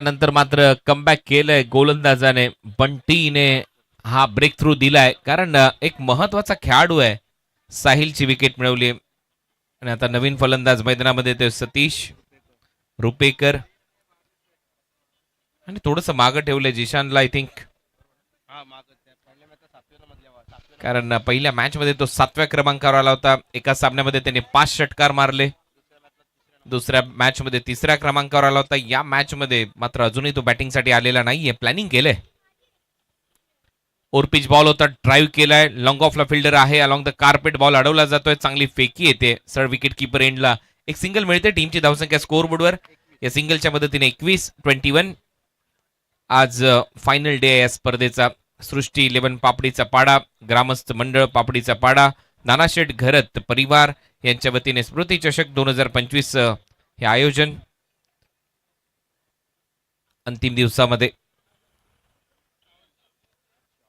Speaker 4: नंतर मात्र कमबॅक केलंय गोलंदाजाने. बंटीने हा ब्रेक थ्रू दिलाय कारण एक महत्वाचा खेळाडू आहे. साहिलची विकेट मिळवली आणि आता नवीन फलंदाज मैदानामध्ये ते सतीश रुपेकर आणि थोडस मागं ठेवलंय जिशानला आय थिंक, कारण पहिल्या मॅच मध्ये तो 7व्या क्रमांकावर आला होता. एका सामन्यामध्ये त्याने 5 षटकार मारले. दुसऱ्या मॅच मध्ये 3ऱ्या क्रमांकावर आला होता. या मॅच मध्ये मात्र अजूनही तो बॅटिंगसाठी आलेला नाहीये. प्लॅनिंग केलंय. ओव्हरपिच बॉल होता, ड्राईव्ह केलाय. लॉंग ऑफला फिल्डर आहे. अलॉंग द कार्पेट बॉल अडवला जातोय. चांगली फेकी येते सर विकेट कीपर एंडला. एक सिंगल मिळते. टीमची धावसंख्या स्कोअर बोर्डवर या सिंगलच्या मदतीने 21-21. आज फायनल डे आहे या स्पर्धेचा. सृष्टी 11 पापडीचा पाडा, ग्रामस्थ मंडळ पापडीचा पाडा, नानाशेठ घरत परिवार यांच्या वतीने स्मृती चषक 2025 हे आयोजन. अंतिम दिवसामध्ये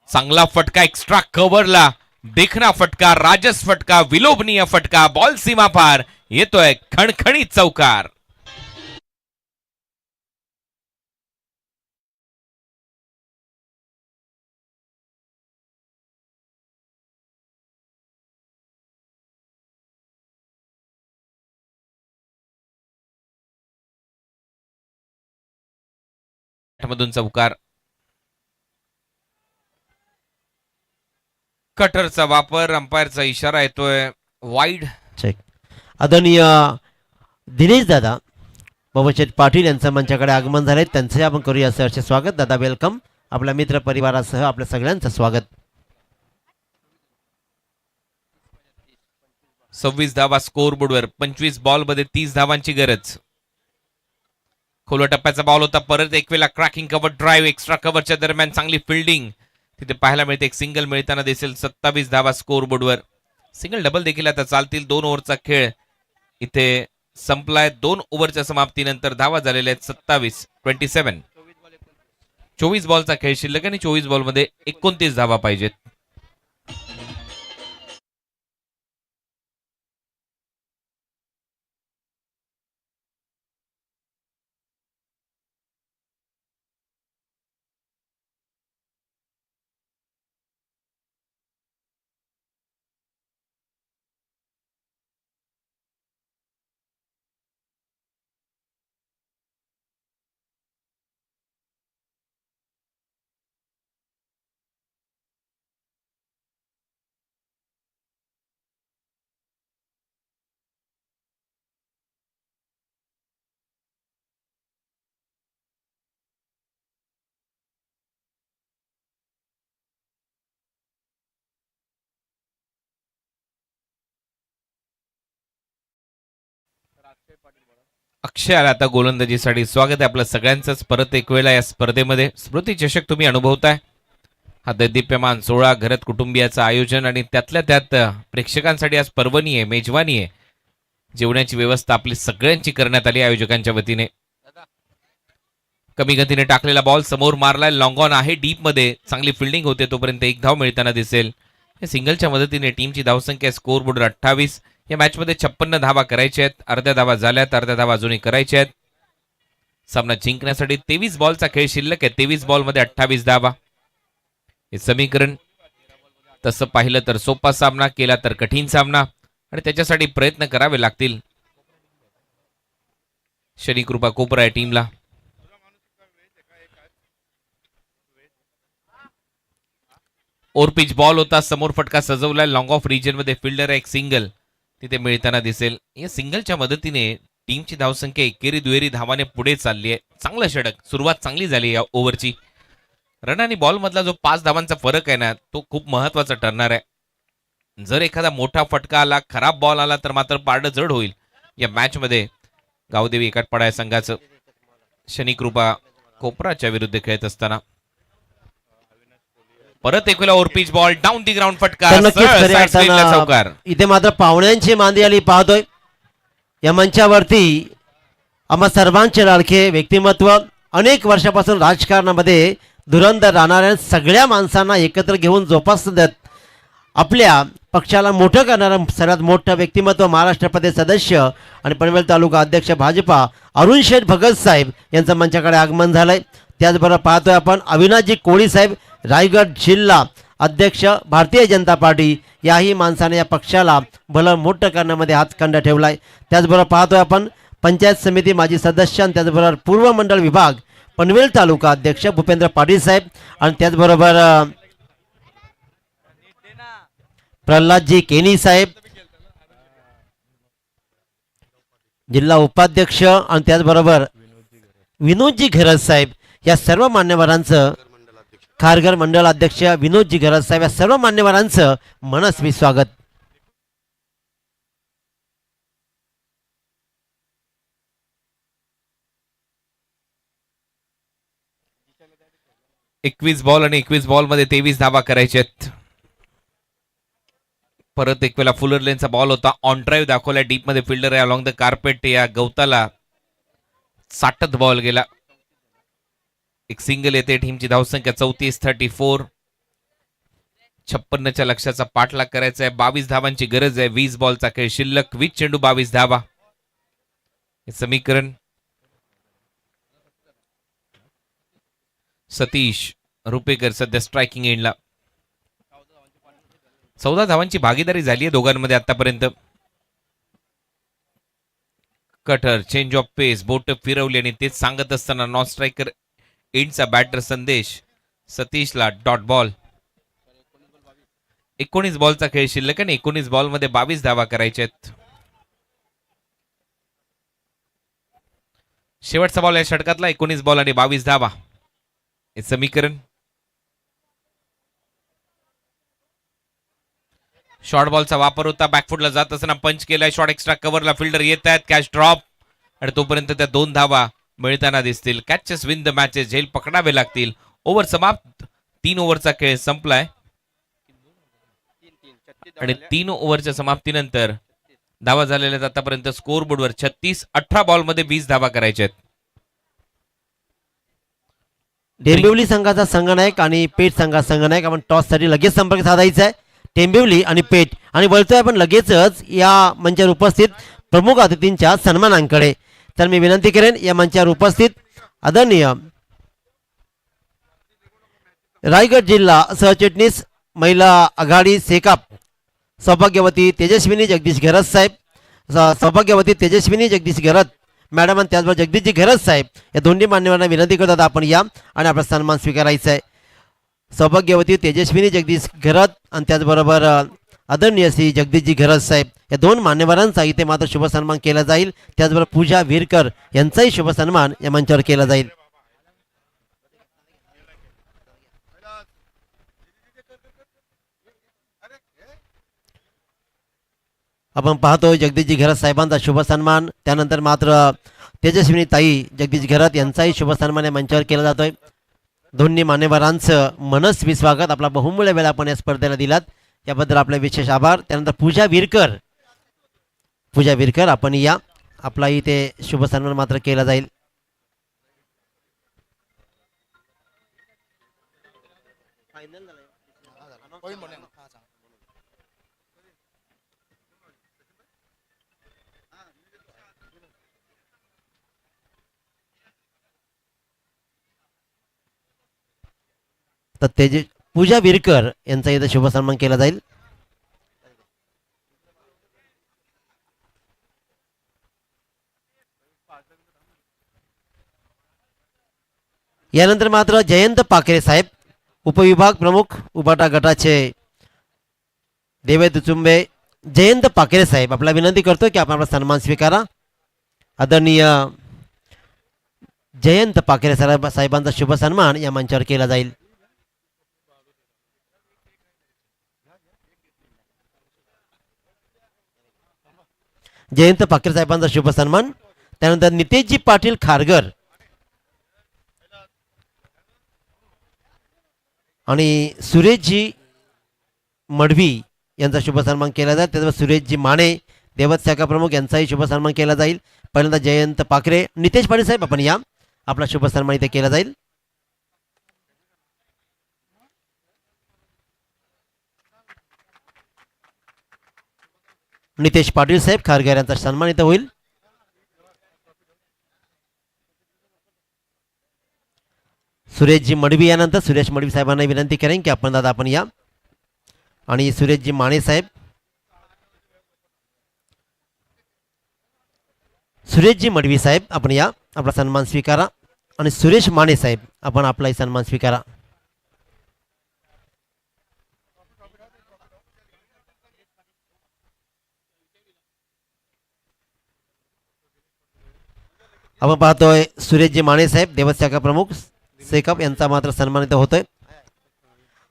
Speaker 4: चांगला फटका एक्स्ट्रा कव्हरला. देखना फटका, राजस फटका, विलोभनीय फटका. बॉल सीमा पार, येतोय खणखणीत चौकार. मधून चौकार. कटरचा वापर, अंपायरचा इशारा येतोय वाईड.
Speaker 2: चेक. आदरणीय दिनेश दादा बाबाशेठ पाटील यांचं मंचाकडे आगमन झाले. त्यांचे आपण करूया सहर्ष स्वागत. दादा वेलकम. आपल्या मित्र परिवारासह आपल्या सगळ्यांचं स्वागत.
Speaker 4: 26 धावा स्कोअर बोर्डवर. 25 बॉल मध्ये 30 धावांची गरज. खोलवा टप्प्याचा बॉल होता. परत एक वेळा क्रॅकिंग कव्हर ड्राईव्ह. एक्स्ट्रा कव्हरच्या दरम्यान चांगली फिल्डिंग तिथे पाहायला मिळते. एक सिंगल मिळताना दिसेल. 27 धावा स्कोअर बोर्डवर. सिंगल डबल देखील आता चालतील. 2 ओव्हरचा खेळ इथे संपलाय. 2 ओव्हरच्या समाप्तीनंतर धावा झालेल्या आहेत 27. 24 बॉलचा खेळ शिल्लक आणि 24 बॉलमध्ये 29 धावा पाहिजेत. अक्षय आला आता गोलंदाजीसाठी. स्वागत आहे आपलं सगळ्यांचंच परत एक वेळा या स्पर्धेमध्ये. स्मृती चषक तुम्ही अनुभवताय. हा दैदिप्यमान सोहळा घरात कुटुंबियाचं आयोजन आणि त्यातल्या त्यात प्रेक्षकांसाठी आज पर्वणी आहे, मेजवानी आहे. जेवणाची व्यवस्था आपली सगळ्यांची करण्यात आली आयोजकांच्या वतीने. कमी गतीने टाकलेला बॉल समोर मारलाय. लॉंग ऑन आहे डीप मध्ये. चांगली फिल्डिंग होते तोपर्यंत एक धाव मिळताना दिसेल. या सिंगलच्या मदतीने टीमची धावसंख्या स्कोर बोर्ड 28. या मॅच मध्ये 56 धावा करायच्या आहेत. अर्ध्या धावा झाल्यात, अर्ध्या धावा अजूनही करायच्या आहेत. सामना जिंकण्यासाठी 23 बॉलचा खेळ शिल्लक आहे. 23 बॉलमध्ये 28 धावा. हे समीकरण तसं पाहिलं तर सोपा सामना, केला तर कठीण सामना आणि त्याच्यासाठी प्रयत्न करावे लागतील. शनिकृपा कोपरा आहे टीमला. ओरपिच बॉल होता. समोर फटका सजवलाय. लॉंग ऑफ रिजन मध्ये फिल्डर एक सिंगल तिथे मिळताना दिसेल. या सिंगलच्या मदतीने टीमची धावसंख्या एकेरी दुहेरी धावाने पुढे चालली आहे. चांगलं षटक. सुरुवात चांगली झाली या ओव्हरची. रन आणि बॉल मधला जो 5 धावांचा फरक आहे ना, तो खूप महत्वाचा ठरणार आहे. जर एखादा मोठा फटका आला, खराब बॉल आला तर मात्र पारडं जड होईल. या मॅच मध्ये गावदेवी एकाटपाडा या संघाचं शनिकृपा कोपराच्या विरुद्ध खेळत असताना परत एक वेळा overpitch ball down the ground फटका.
Speaker 2: तर नक्कीच
Speaker 4: सरळ
Speaker 2: खऱ्या
Speaker 4: side spin ला
Speaker 2: अर्थानं
Speaker 4: चौकार.
Speaker 2: इथे मात्र पाहुण्यांची मांदी आली पाहतोय. या मंचावरती आम्हा सर्वांचे लाडके व्यक्तिमत्व, अनेक वर्षापासून राजकारणामध्ये धुरंधर राहणाऱ्या सगळ्या माणसांना एकत्र घेऊन जोपासत आपल्या पक्षाला मोठं करणारं सर्वात मोठं व्यक्तिमत्व, महाराष्ट्र प्रदेश सदस्य आणि पनवेल तालुका अध्यक्ष भाजपा अरुण शेठ भगत साहेब यांचं मंचाकडे आगमन झालंय. त्याचबरोबर पाहतोय आपण अविनाशजी कोळी साहेब, रायगड जिल्हा अध्यक्ष भारतीय जनता पार्टी. याही माणसाने या पक्षाला भलं मोठं करण्यामध्ये हातखंड ठेवलाय. त्याचबरोबर पाहतोय आपण पंचायत समिती माजी सदस्य आणि त्याचबरोबर पूर्व मंडळ विभाग पनवेल तालुका अध्यक्ष भूपेंद्र पाटील साहेब आणि त्याचबरोबर प्रल्हादजी केनी साहेब, जिल्हा उपाध्यक्ष आणि त्याचबरोबर विनोदजी घरज साहेब. या सर्व मान्यवरांचं, खारघर मंडळ अध्यक्ष विनोदजी घरज साहेब, या सर्व मान्यवरांचं मनस्वी स्वागत.
Speaker 4: एकवीस बॉल आणि 21 बॉल मध्ये 23 धावा करायचे आहेत. परत एक वेळा फुलर लेनचा बॉल होता. ऑन ड्राईव्ह दाखवला. डीप मध्ये फिल्डर आहे अलॉंग द कार्पेट. या गवताला साठत बॉल गेला. एक सिंगल येते. टीमची धावसंख्या 34. 56च्या लक्ष्याचा पाठलाग करायचा आहे. 22 धावांची गरज आहे. 20 बॉलचा खेळ शिल्लक. 20 चेंडू 22 धावा. हे समीकरण. सतीश रुपेकर सध्या स्ट्रायकिंग एंडला. 14 धावांची भागीदारी झाली आहे दोघांमध्ये आतापर्यंत. कटर चेंज ऑफ पेस, बोट फिरवली आणि तेच सांगत असताना नॉन स्ट्रायकर एंडचा बॅटर संदेश सतीशला डॉट बॉल. 19 बॉलचा खेळ शिल्लक आणि 19 बॉल मध्ये 22 धावा करायच्या आहेत. शेवटचा बॉल या षटकातला. 19 बॉल आणि 22 धावा. हे समीकरण. शॉर्ट बॉलचा वापर होता. बॅकफुटला जात असताना पंच केलाय. शॉर्ट एक्स्ट्रा कव्हरला फिल्डर येत आहेत. कॅच ड्रॉप आणि तोपर्यंत त्या 2 धावा मिळताना दिसतील. Catches win the matches. झेल पकडावे लागतील. ओव्हर समाप्त. 3 ओव्हरचा खेळ संपलाय आणि 3 ओव्हरच्या समाप्तीनंतर धावा झालेल्या आहेत आतापर्यंत स्कोर बोर्डवर 36. 18 बॉलमध्ये 20 धावा करायच्या आहेत.
Speaker 2: टेंबिवली संघाचा संघनायक आणि पेठ संघाचा संघनायक आपण टॉससाठी लगेच संपर्क साधायचा आहे. टेंबिवली आणि पेठ आणि वळतोय आपण लगेचच या मंचावर उपस्थित प्रमुख अतिथींच्या सन्मानांकडे. तर मी विनंती करेन या मंचावर उपस्थित आदरणीय रायगड जिल्हा सहचिटणीस महिला आघाडी सेकाप सौभाग्यवती तेजस्विनी जगदीश घरत साहेब, सौभाग्यवती तेजस्विनी जगदीश घरत मॅडम आणि त्याचबरोबर जगदीशजी घरत साहेब या दोन्ही मान्यवरांना विनंती करतात आपण या आणि आपला सन्मान स्वीकारायचा आहे. सौभाग्यवती तेजस्विनी जगदीश घरत आणि त्याचबरोबर आदरणीय श्री जगदीशजी घरत साहेब या दोन मान्यवरांचा इथे मात्र शुभ सन्मान केला जाईल. त्याचबरोबर पूजा विरकर यांचाही शुभ सन्मान या मंचावर केला जाईल. आपण पाहतोय जगदीशजी घरत साहेबांचा शुभ सन्मान, त्यानंतर मात्र तेजस्विनी ताई जगदीश घरत यांचाही शुभ सन्मान या मंचावर केला जातोय. दोन्ही मान्यवरांचं मनस्वी स्वागत. आपला बहुमूल्य वेळ आपण या स्पर्धेला दिलात याबद्दल आपले विशेष आभार. त्यानंतर पूजा विरकर आपण या, आपला इथे शुभ सन्मान मात्र केला जाईल. तर पूजा विरकर यांचा इथे शुभ सन्मान केला जाईल. यानंतर मात्र जयंत पाखरे साहेब उपविभाग प्रमुख उबाटा गटाचे देवे दुचुंबे जयंत पाखरे साहेब आपला विनंती करतो की आपण आपला सन्मान स्वीकारा. आदरणीय जयंत पाखरे साहेबांचा शुभ सन्मान या मंचावर केला जाईल. जयंत पाखरे साहेबांचा शुभ सन्मान. त्यानंतर नितेशजी पाटील खारगर आणि सुरेशजी मडवी यांचा शुभ सन्मान केला जाईल. त्याचबरोबर सुरेशजी माने देवत शाखा प्रमुख यांचाही शुभ सन्मान केला जाईल. पहिल्यांदा जयंत पाखरे नितेश पाटील साहेब आपण या, आपला शुभ सन्मान इथे केला जाईल. नितेश पाटील साहेब खारगर यांचा सन्मान इथे होईल. सुरेशजी मडवी यानंतर सुरेश मडवी साहेबांना विनंती करेन की आपण दादा आपण या आणि सुरेशजी माने साहेब, सुरेशजी मडवी साहेब आपण या, आपला सन्मान स्वीकारा आणि सुरेश माने साहेब आपण आपलाही सन्मान स्वीकारा. आपण पाहतोय सुरेशजी माने साहेब देवत शाखा प्रमुख सेकअप यांचा मात्र सन्मानित होतोय.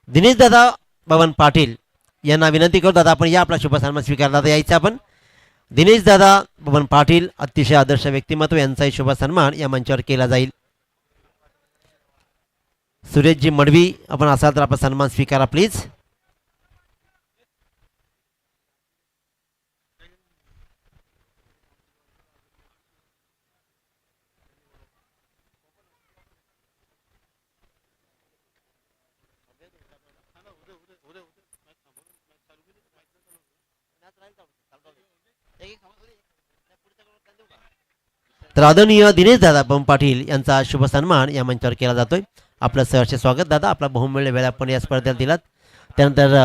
Speaker 2: दिनेश दादा बबन पाटील यांना विनंती करतो दादा आपण या, आपला शुभ सन्मान स्वीकार. दादा यायचं आपण. दिनेश दादा बबन पाटील अतिशय आदर्श व्यक्तिमत्व यांचाही शुभ सन्मान या मंचावर केला जाईल. सुरेशजी मडवी आपण असाल तर आपला सन्मान स्वीकारा प्लीज. तर आदरणीय दिनेश दादा बम पाटील यांचा शुभ सन्मान या मंचावर केला जातोय. आपलं सहर्ष स्वागत दादा. आपला बहुमूल्य वेळ आपण या स्पर्धेला दिलात. त्यानंतर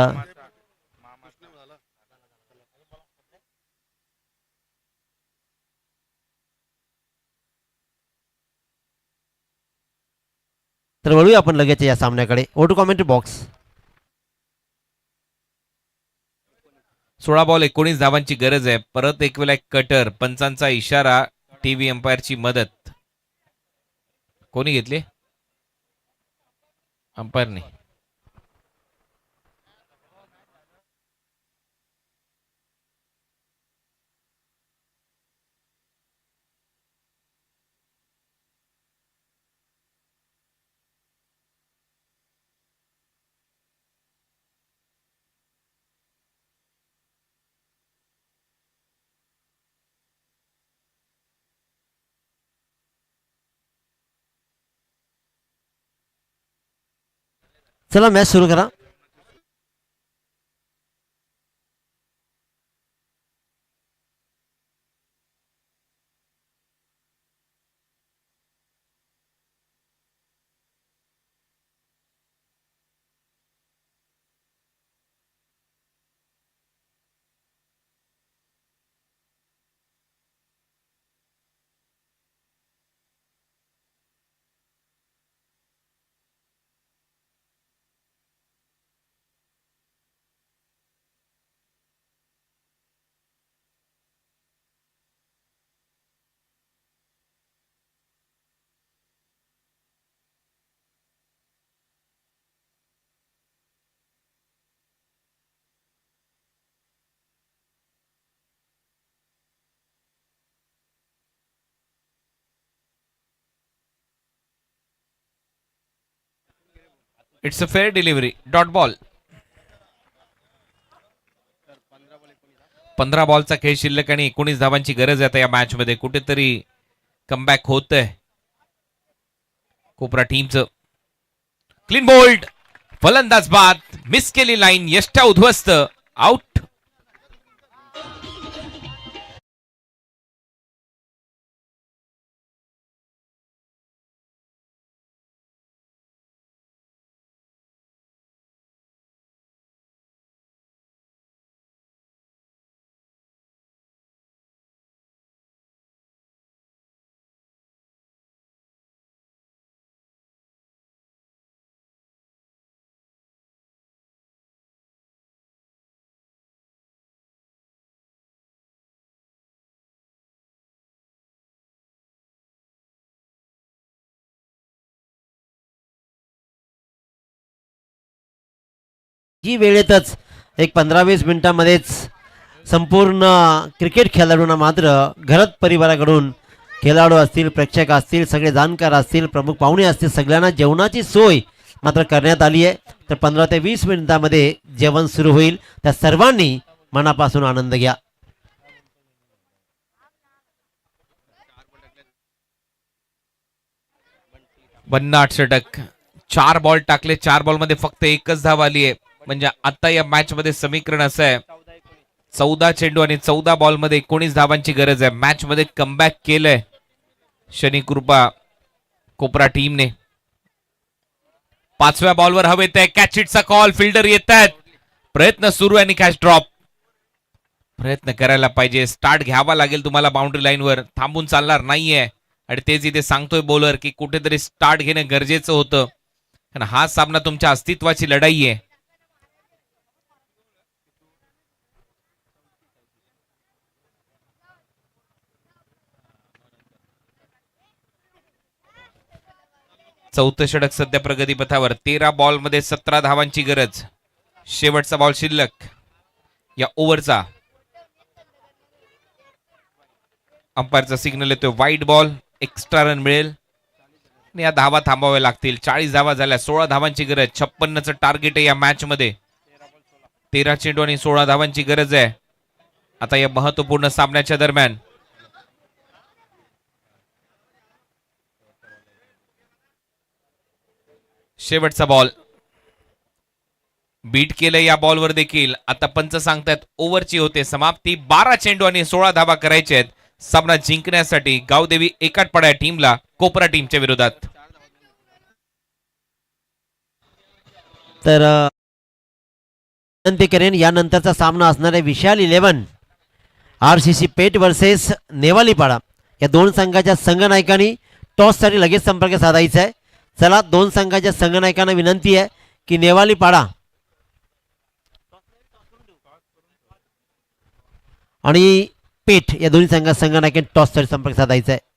Speaker 2: तर वळूया आपण लगेच या सामन्याकडे. ओटू कॉमेंट्री बॉक्स.
Speaker 4: 16 बॉल 19 धावांची गरज आहे. परत एक वेळा कटर, पंचांचा इशारा, टीव्ही अंपायरची मदत. कोणी घेतली? अंपायरने.
Speaker 2: चला मॅच सुरू करा.
Speaker 4: It's a fair delivery, dot ball. 15 बॉलचा खेळ शिल्लक आणि 19 धावांची गरज आहे आता या मॅच मध्ये. कुठेतरी कमबॅक होत आहे कोपरा टीमचं. क्लीन बोल्ड, फलंदाज बाद, मिस केली लाईन, यष्टा उद्ध्वस्त, आउट.
Speaker 2: ही वेळेतच एक 15-20 मिनिटांमध्येच संपूर्ण क्रिकेट खेळाडूंना मात्र घरत परिवाराकडून खेळाडू असतील, प्रेक्षक असतील, सगळे जाणकार असतील, प्रमुख पाहुणे असतील, सगळ्यांना जेवणाची सोय मात्र करण्यात आली आहे. तर 15 ते 20 मिनिटांमध्ये जेवण सुरू होईल. त्या सर्वांनी मनापासून आनंद घ्या.
Speaker 4: भन्नाट षटक, 4 बॉल टाकले, 4 बॉल मध्ये फक्त एकच धाव आली आहे. म्हणजे आता या मॅच मध्ये समीकरण असं आहे, 14 चेंडू आणि 14 बॉल मध्ये 19 धावांची गरज आहे. मॅच मध्ये कमबॅक केलंय शनी कृपा कोपरा टीमने. 5व्या बॉलवर हवेत आहे, कॅच इटचा कॉल, फिल्डर येत आहेत, प्रयत्न सुरू आहे आणि कॅच ड्रॉप. प्रयत्न करायला पाहिजे, स्टार्ट घ्यावा लागेल तुम्हाला बाउंड्री लाईनवर, थांबून चालणार नाहीये. आणि तेच इथे सांगतोय बॉलर की कुठेतरी स्टार्ट घेणं गरजेचं होतं, कारण हा सामना तुमच्या अस्तित्वाची लढाई आहे. चौथं षटक सध्या प्रगतीपथावर, 13 बॉल मध्ये 17 धावांची गरज. शेवटचा बॉल शिल्लक या ओव्हरचा. अंपायरचा सिग्नल येतोय वाईड बॉल, एक्स्ट्रा रन मिळेल आणि या धावा थांबाव्या लागतील. 40 धावा झाल्या, 16 धावांची गरज. 56चं टार्गेट आहे या मॅच मध्ये. 13 चेंडू आणि 16 धावांची गरज आहे आता या महत्वपूर्ण सामन्याच्या दरम्यान. शेवटचा बॉल बीट केलं या बॉलवर देखील. आता पंच सांगतायत ओव्हरची होते समाप्ती. 12 चेंडू आणि 16 धावा करायचे आहेत सामना जिंकण्यासाठी गावदेवी एकाटपाडा टीमला कोपरा टीमच्या विरोधात.
Speaker 2: तर विनंती करेन, यानंतरचा सामना असणार आहे विशाल 11 RCC पेठ वर्सेस नेवालीपाडा. या दोन संघाच्या संघनायकांनी टॉससाठी लगेच संपर्क साधायचा आहे. चला, दोन संघाच्या संघनायकांना विनंती आहे की नेवालीपाडा आणि पेठ या दोन्ही संघनायकांनी टॉससाठी संपर्क साधायचा आहे.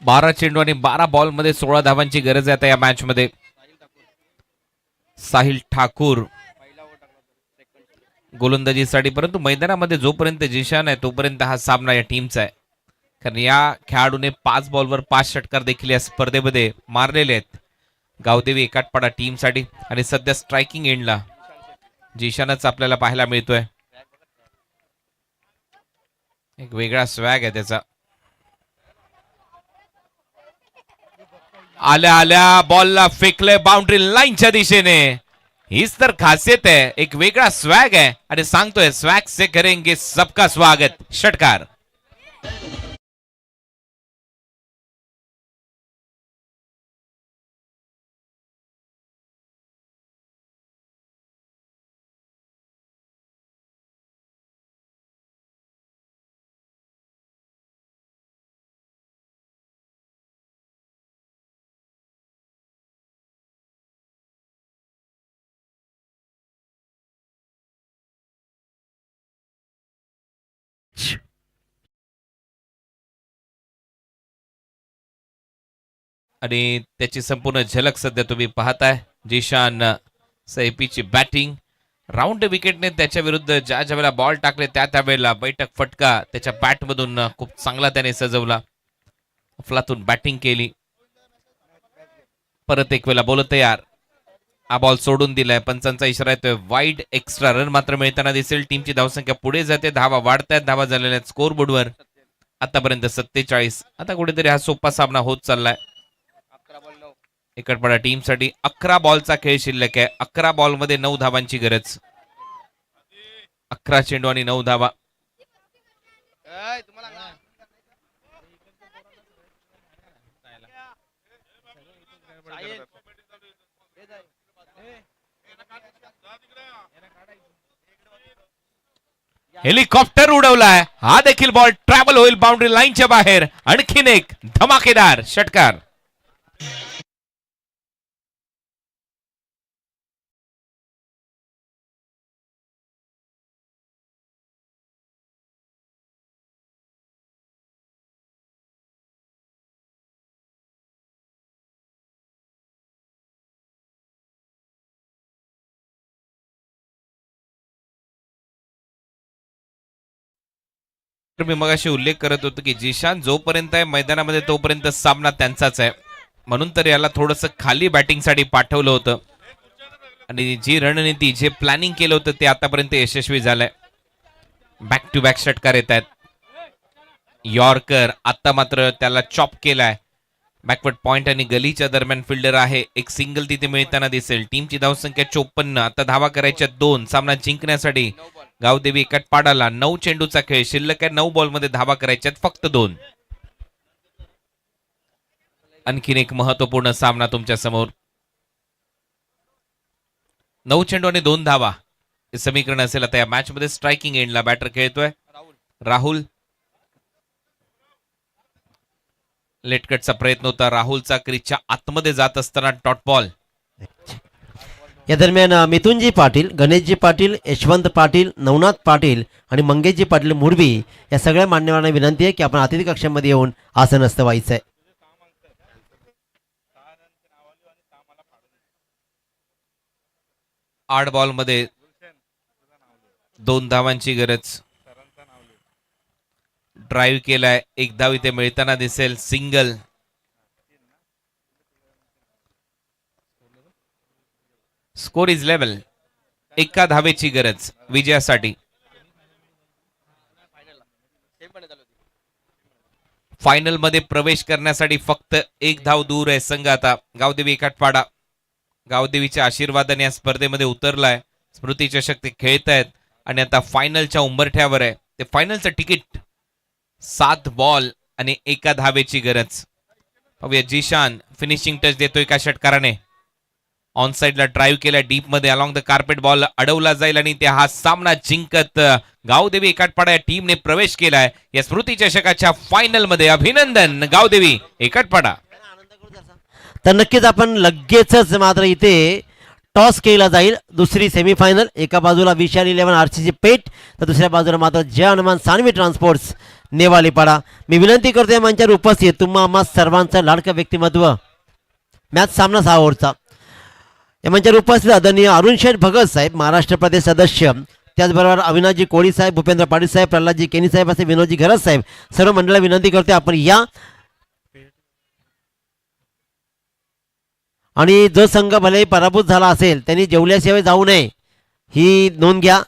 Speaker 4: 12 चेंडू आणि 12 बॉल मध्ये 16 धावांची गरज आहे आता या मॅच मध्ये. साहिल ठाकूर गोलंदाजीसाठी, परंतु मैदानामध्ये जोपर्यंत जिशान आहे तोपर्यंत हा सामना या टीमचा आहे, कारण या खेळाडूने 5 बॉलवर 5 षटकार देखील या स्पर्धेमध्ये मारलेले आहेत गावदेवी एकाटपाडा टीमसाठी. आणि सध्या स्ट्रायकिंग एंडला जिशानच आपल्याला पाहायला मिळतोय. एक वेगळा स्वॅग आहे त्याचा. आल्या आल्या बॉलला फेकलंय बाउंड्री लाईनच्या दिशेने. हीच तर खासियत आहे, एक वेगळा स्वॅग आहे आणि सांगतोय स्वॅग से करेंगे सबका स्वागत. षटकार. आणि त्याची संपूर्ण झलक सध्या तुम्ही पाहताय. जिशान सैफीची बॅटिंग. राऊंड विकेटने त्याच्या विरुद्ध ज्या ज्या वेळेला बॉल टाकले त्या त्यावेळेला बैठक फटका त्याच्या बॅटमधून खूप चांगला त्याने सजवला. अफलातून बॅटिंग केली. परत एक वेळेला बोल तयार. हा बॉल सोडून दिलाय. पंचांचा इशारा येतोय वाईड. एक्स्ट्रा रन मात्र मिळताना दिसेल. टीमची धावसंख्या पुढे जाते. धावा वाढतायत. धावा झालेल्या स्कोर बोर्डवर आतापर्यंत 47. आता कुठेतरी हा सोपा सामना होत चाललाय एकटपाडा टीमसाठी. 11 बॉलचा खेळ शिल्लक आहे. 11 बॉल मध्ये 9 धावांची गरज. 11 चेंडू आणि 9 धावा. हेलिकॉप्टर उडवलाय. हा देखील बॉल ट्रॅव्हल होईल बाउंड्री लाईनच्या बाहेर. आणखीन एक धमाकेदार षटकार. मी मगाशी उल्लेख करत होतो की जिशान जोपर्यंत आहे मैदानामध्ये तोपर्यंत सामना त्यांचाच आहे, म्हणून तर याला थोडंसं खाली बॅटिंगसाठी पाठवलं होतं आणि जी रणनीती जे प्लॅनिंग केलं होतं ते आतापर्यंत यशस्वी झालंय. बॅक टू बॅक षटकार येत आहेत. यॉर्कर आता मात्र त्याला चॉप केलाय. बॅकवर्ड पॉइंट आणि गलीच्या दरम्यान फिल्डर आहे. एक सिंगल तिथे मिळताना दिसेल. टीमची धावसंख्या 54. आता धावा करायच्या 2. सामना जिंकण्यासाठी गावदेवी एकटपाडाला 9 चेंडूचा खेळ शिल्लक आहे. 9 बॉल मध्ये धावा करायच्यात फक्त 2. आणखीन एक महत्वपूर्ण सामना तुमच्या समोर. 9 चेंडू आणि 2 धावा हे समीकरण असेल आता या मॅच मध्ये. स्ट्रायकिंग एंडला बॅटर खेळतोय राहुल. लेटकटचा प्रयत्न होता राहुलचा. क्रीजच्या आतमध्ये जात असताना डॉट बॉल.
Speaker 2: या दरम्यान मिथुनजी पाटील, गणेशजी पाटील, यशवंत पाटील, नवनाथ पाटील आणि मंगेशजी पाटील मुरबी या सगळ्या मान्यवरांना विनंती आहे की आपण अतिथी कक्षामध्ये येऊन आसनस्थ व्हायचं आहे.
Speaker 4: 8 बॉल मध्ये 2 धावांची गरज. ड्राईव्ह केलाय. 1 धाव इथे मिळताना दिसेल. सिंगल. Score is level. 1 धावेची गरज विजयासाठी. फायनल मध्ये प्रवेश करण्यासाठी फक्त 1 धाव दूर आहे संघ. आता गावदेवी एकटपाडा गावदेवीच्या आशीर्वादाने या स्पर्धेमध्ये उतरलाय. स्मृती चषक ते खेळतायत आणि आता फायनलच्या उंबरठ्यावर आहे. ते फायनलचं तिकीट. 7 बॉल आणि 1 धावेची गरज. पाहूया जिशान फिनिशिंग टच देतोय का षटकाराने. ऑन साइडला ड्राईव्ह केला. डीप मध्ये अलॉंग द कार्पेट बॉल अडवला जाईल आणि ते हा सामना जिंकत गावदेवी एकटपाडा या टीमने प्रवेश केलाय या स्मृती चषकाच्या फायनल मध्ये. अभिनंदन गावदेवी एकटपाडा.
Speaker 2: तर नक्कीच आपण लगेचच मात्र इथे टॉस केला जाईल. दुसरी सेमीफायनल. एका बाजूला विशाल 11 आरसीसी पेठ तर दुसऱ्या बाजूला मात्र जय हनुमान सानवी ट्रान्सपोर्ट्स नेवालीपाडा. मी विनंती करतो या मंचावर उपस्थित तुम्हा आम्हा सर्वांचं लाडकं व्यक्तिमत्व मॅच सामना 6 ओव्हरचा. या मंचावर उपस्थित आदरणीय अरुण शेठ भगत साहेब महाराष्ट्र प्रदेश सदस्य, त्याचबरोबर अविनाशजी कोळी साहेब, भूपेंद्र पाटील साहेब, प्रल्हादजी केनी साहेब असे विनोदजी घरत साहेब सर्व मंडळाला विनंती करते आपण या. आणि जो संघ भले पराभूत झाला असेल त्यांनी जेवल्याशिवाय जाऊ नये ही नोंद घ्या.